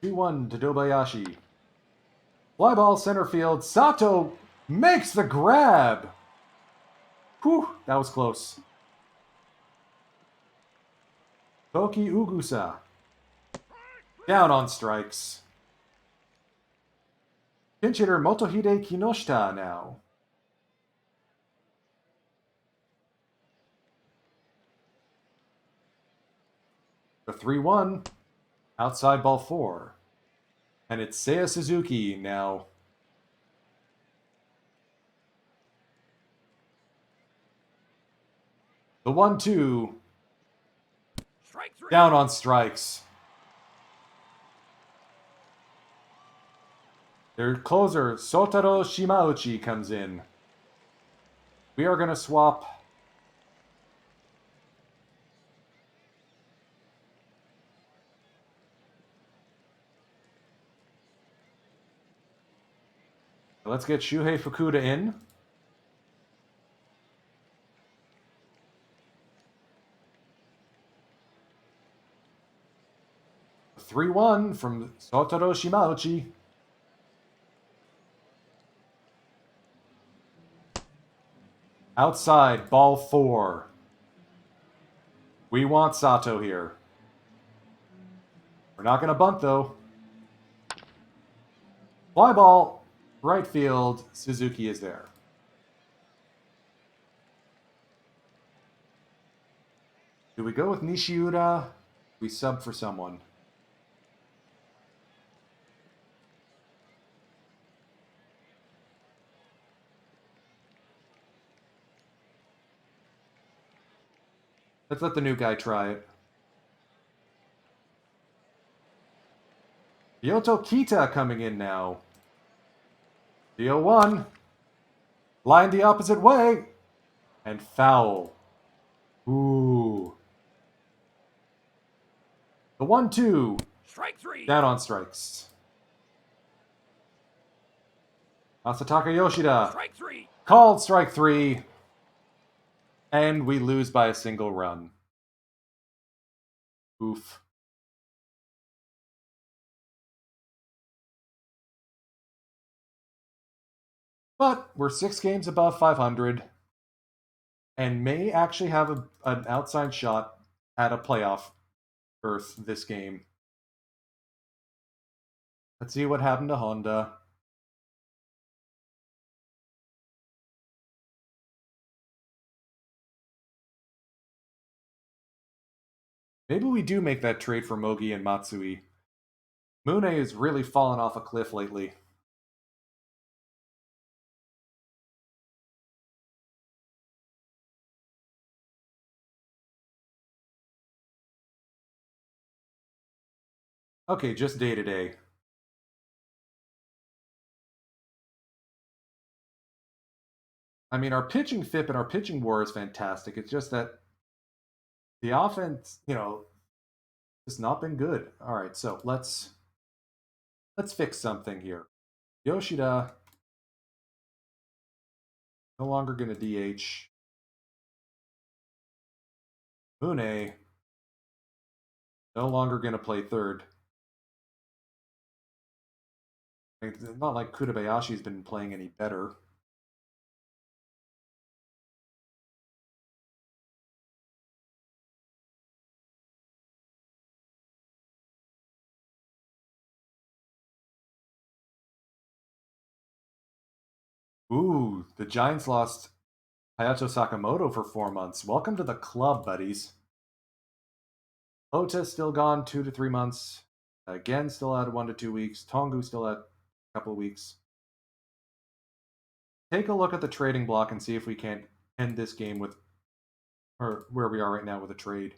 Two-one to Dobayashi. Fly ball center field. Sato makes the grab. Whew, that was close. Toki Ugusa. Down on strikes. Pinch hitter Motohide Kinoshita now. The 3-1. Outside ball 4. And it's Seiya Suzuki now. The 1-2. Strike 3. Down on strikes. Their closer, Sotaro Shimauchi, comes in. We are going to swap. Let's get Shuhei Fukuda in. A 3-1 from Sotaro Shimauchi. Outside, ball 4. We want Sato here. We're not going to bunt, though. Fly ball, right field. Suzuki is there. Do we go with Nishiura? We sub for someone. Let's let the new guy try it. Kyoto Kita coming in now. The 0-1. Line the opposite way. And foul. Ooh. The 1-2. Strike 3. Down on strikes. Masataka Yoshida. Strike 3. Called strike 3. And we lose by a single run. Oof. But we're 6 games above 500 and may actually have an outside shot at a playoff berth this game. Let's see what happened to Honda. Maybe we do make that trade for Mogi and Matsui. Mune has really fallen off a cliff lately. Okay, just day to day. I mean, our pitching FIP and our pitching WAR is fantastic. It's just that the offense, has not been good. All right, so let's fix something here. Yoshida no longer going to DH. Mune no longer going to play third. It's not like Kutabayashi's been playing any better. Ooh, the Giants lost Hayato Sakamoto for 4 months. Welcome to the club, buddies. Ota still gone 2 to 3 months. Again, still at 1 to 2 weeks. Tongu still at a couple of weeks. Take a look at the trading block and see if we can't end this game with, or where we are right now with a trade.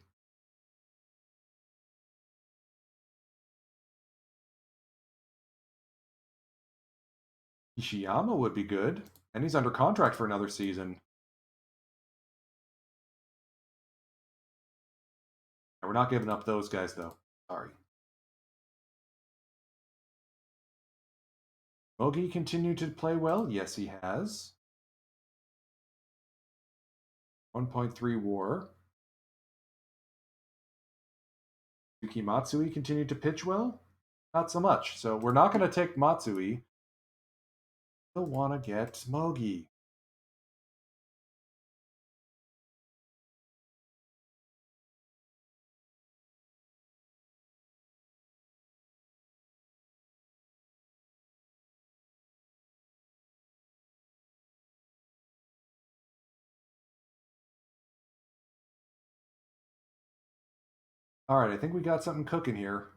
Ishiyama would be good, and he's under contract for another season. We're not giving up those guys, though. Sorry. Mogi continued to play well? Yes, he has. 1.3 WAR. Yuki Matsui continued to pitch well? Not so much. So we're not going to take Matsui. Still want to get Mogi. All right, I think we got something cooking here.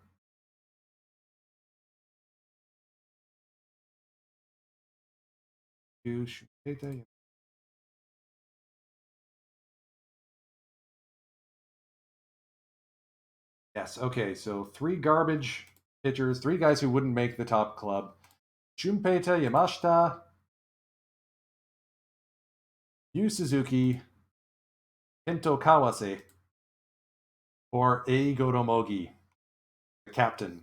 Yes, okay, so 3 garbage pitchers, 3 guys who wouldn't make the top club. Shumpeita Yamashita, Yu Suzuki, Kento Kawase, or Eigo Mogi, the captain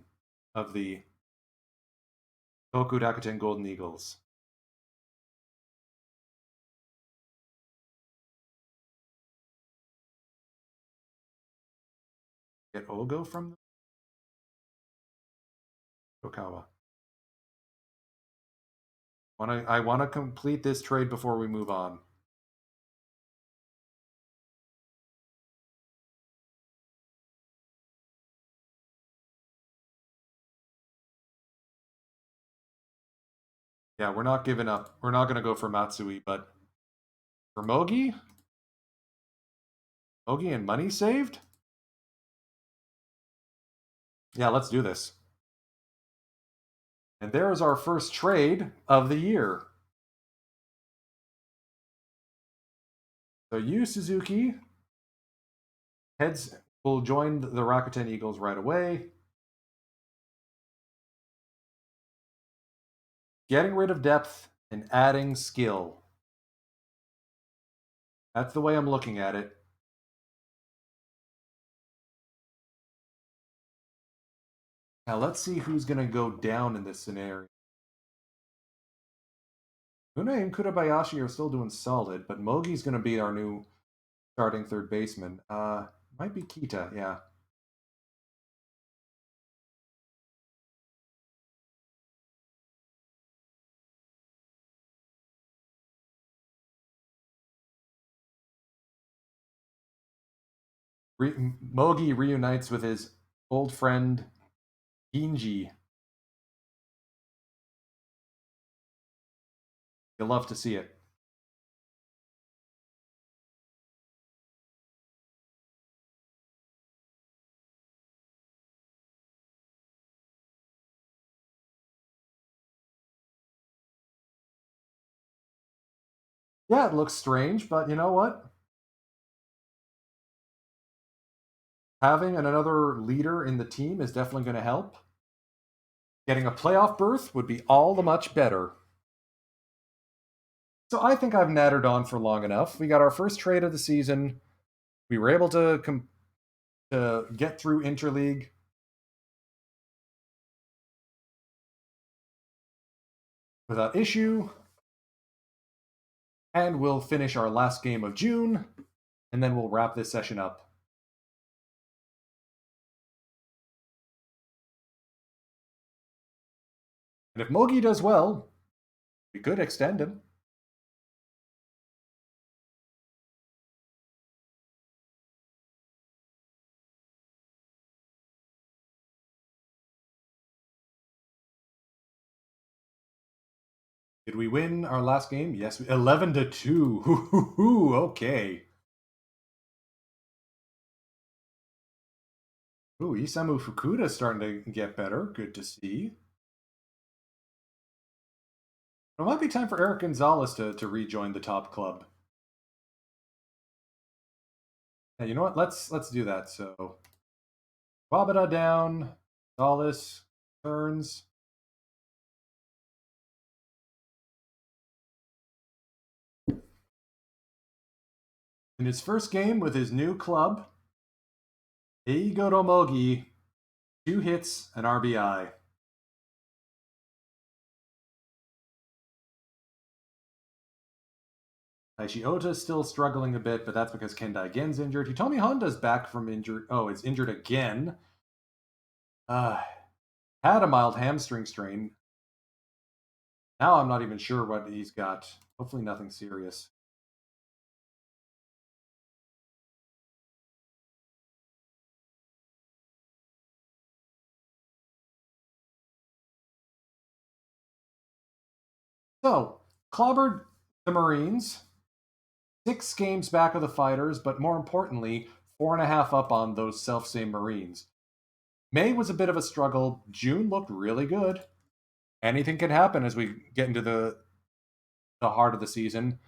of the Toku Rakuten Golden Eagles. Get Ogo from Tokawa. I want to complete this trade before we move on. Yeah, we're not giving up. We're not going to go for Matsui, but for Mogi? Mogi and money saved? Yeah, let's do this. And there is our first trade of the year. So Yu Suzuki will join the Rakuten Eagles right away. Getting rid of depth and adding skill. That's the way I'm looking at it. Now let's see who's going to go down in this scenario. Une and Kurabayashi are still doing solid, but Mogi's going to be our new starting third baseman. Might be Kita, yeah. Mogi reunites with his old friend Ginji. You'll love to see it. Yeah, it looks strange, but you know what? Having another leader in the team is definitely going to help. Getting a playoff berth would be all the much better. So I think I've nattered on for long enough. We got our first trade of the season. We were able to get through Interleague. Without issue. And we'll finish our last game of June, and then we'll wrap this session up. And if Mogi does well, we could extend him. Did we win our last game? Yes, 11-2. Okay. Ooh, Isamu Fukuda's starting to get better. Good to see. It might be time for Eric Gonzalez to rejoin the top club. Yeah, you know what? Let's do that. So, Wabada down. Gonzalez turns. In his first game with his new club, Eigo Mogi, 2 hits, an RBI. Taishi Ota's still struggling a bit, but that's because Kendai Gen's injured. Hitomi Honda's back from injury. Oh, it's injured again. Had a mild hamstring strain. Now I'm not even sure what he's got. Hopefully nothing serious. So, clobbered the Marines. 6 games back of the Fighters, but more importantly, 4.5 up on those self-same Marines. May was a bit of a struggle. June looked really good. Anything can happen as we get into the heart of the season.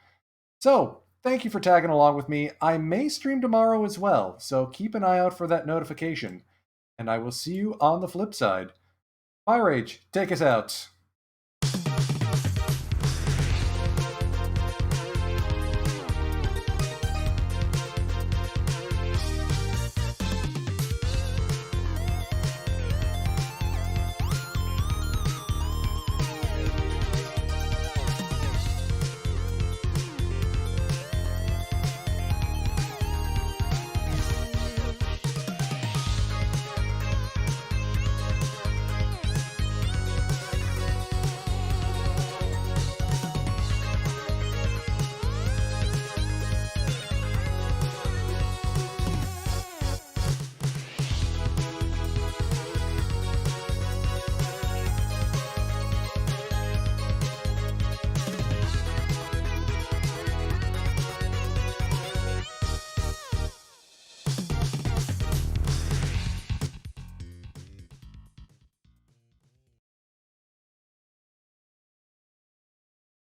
So, thank you for tagging along with me. I may stream tomorrow as well, so keep an eye out for that notification. And I will see you on the flip side. Fire Rage, take us out.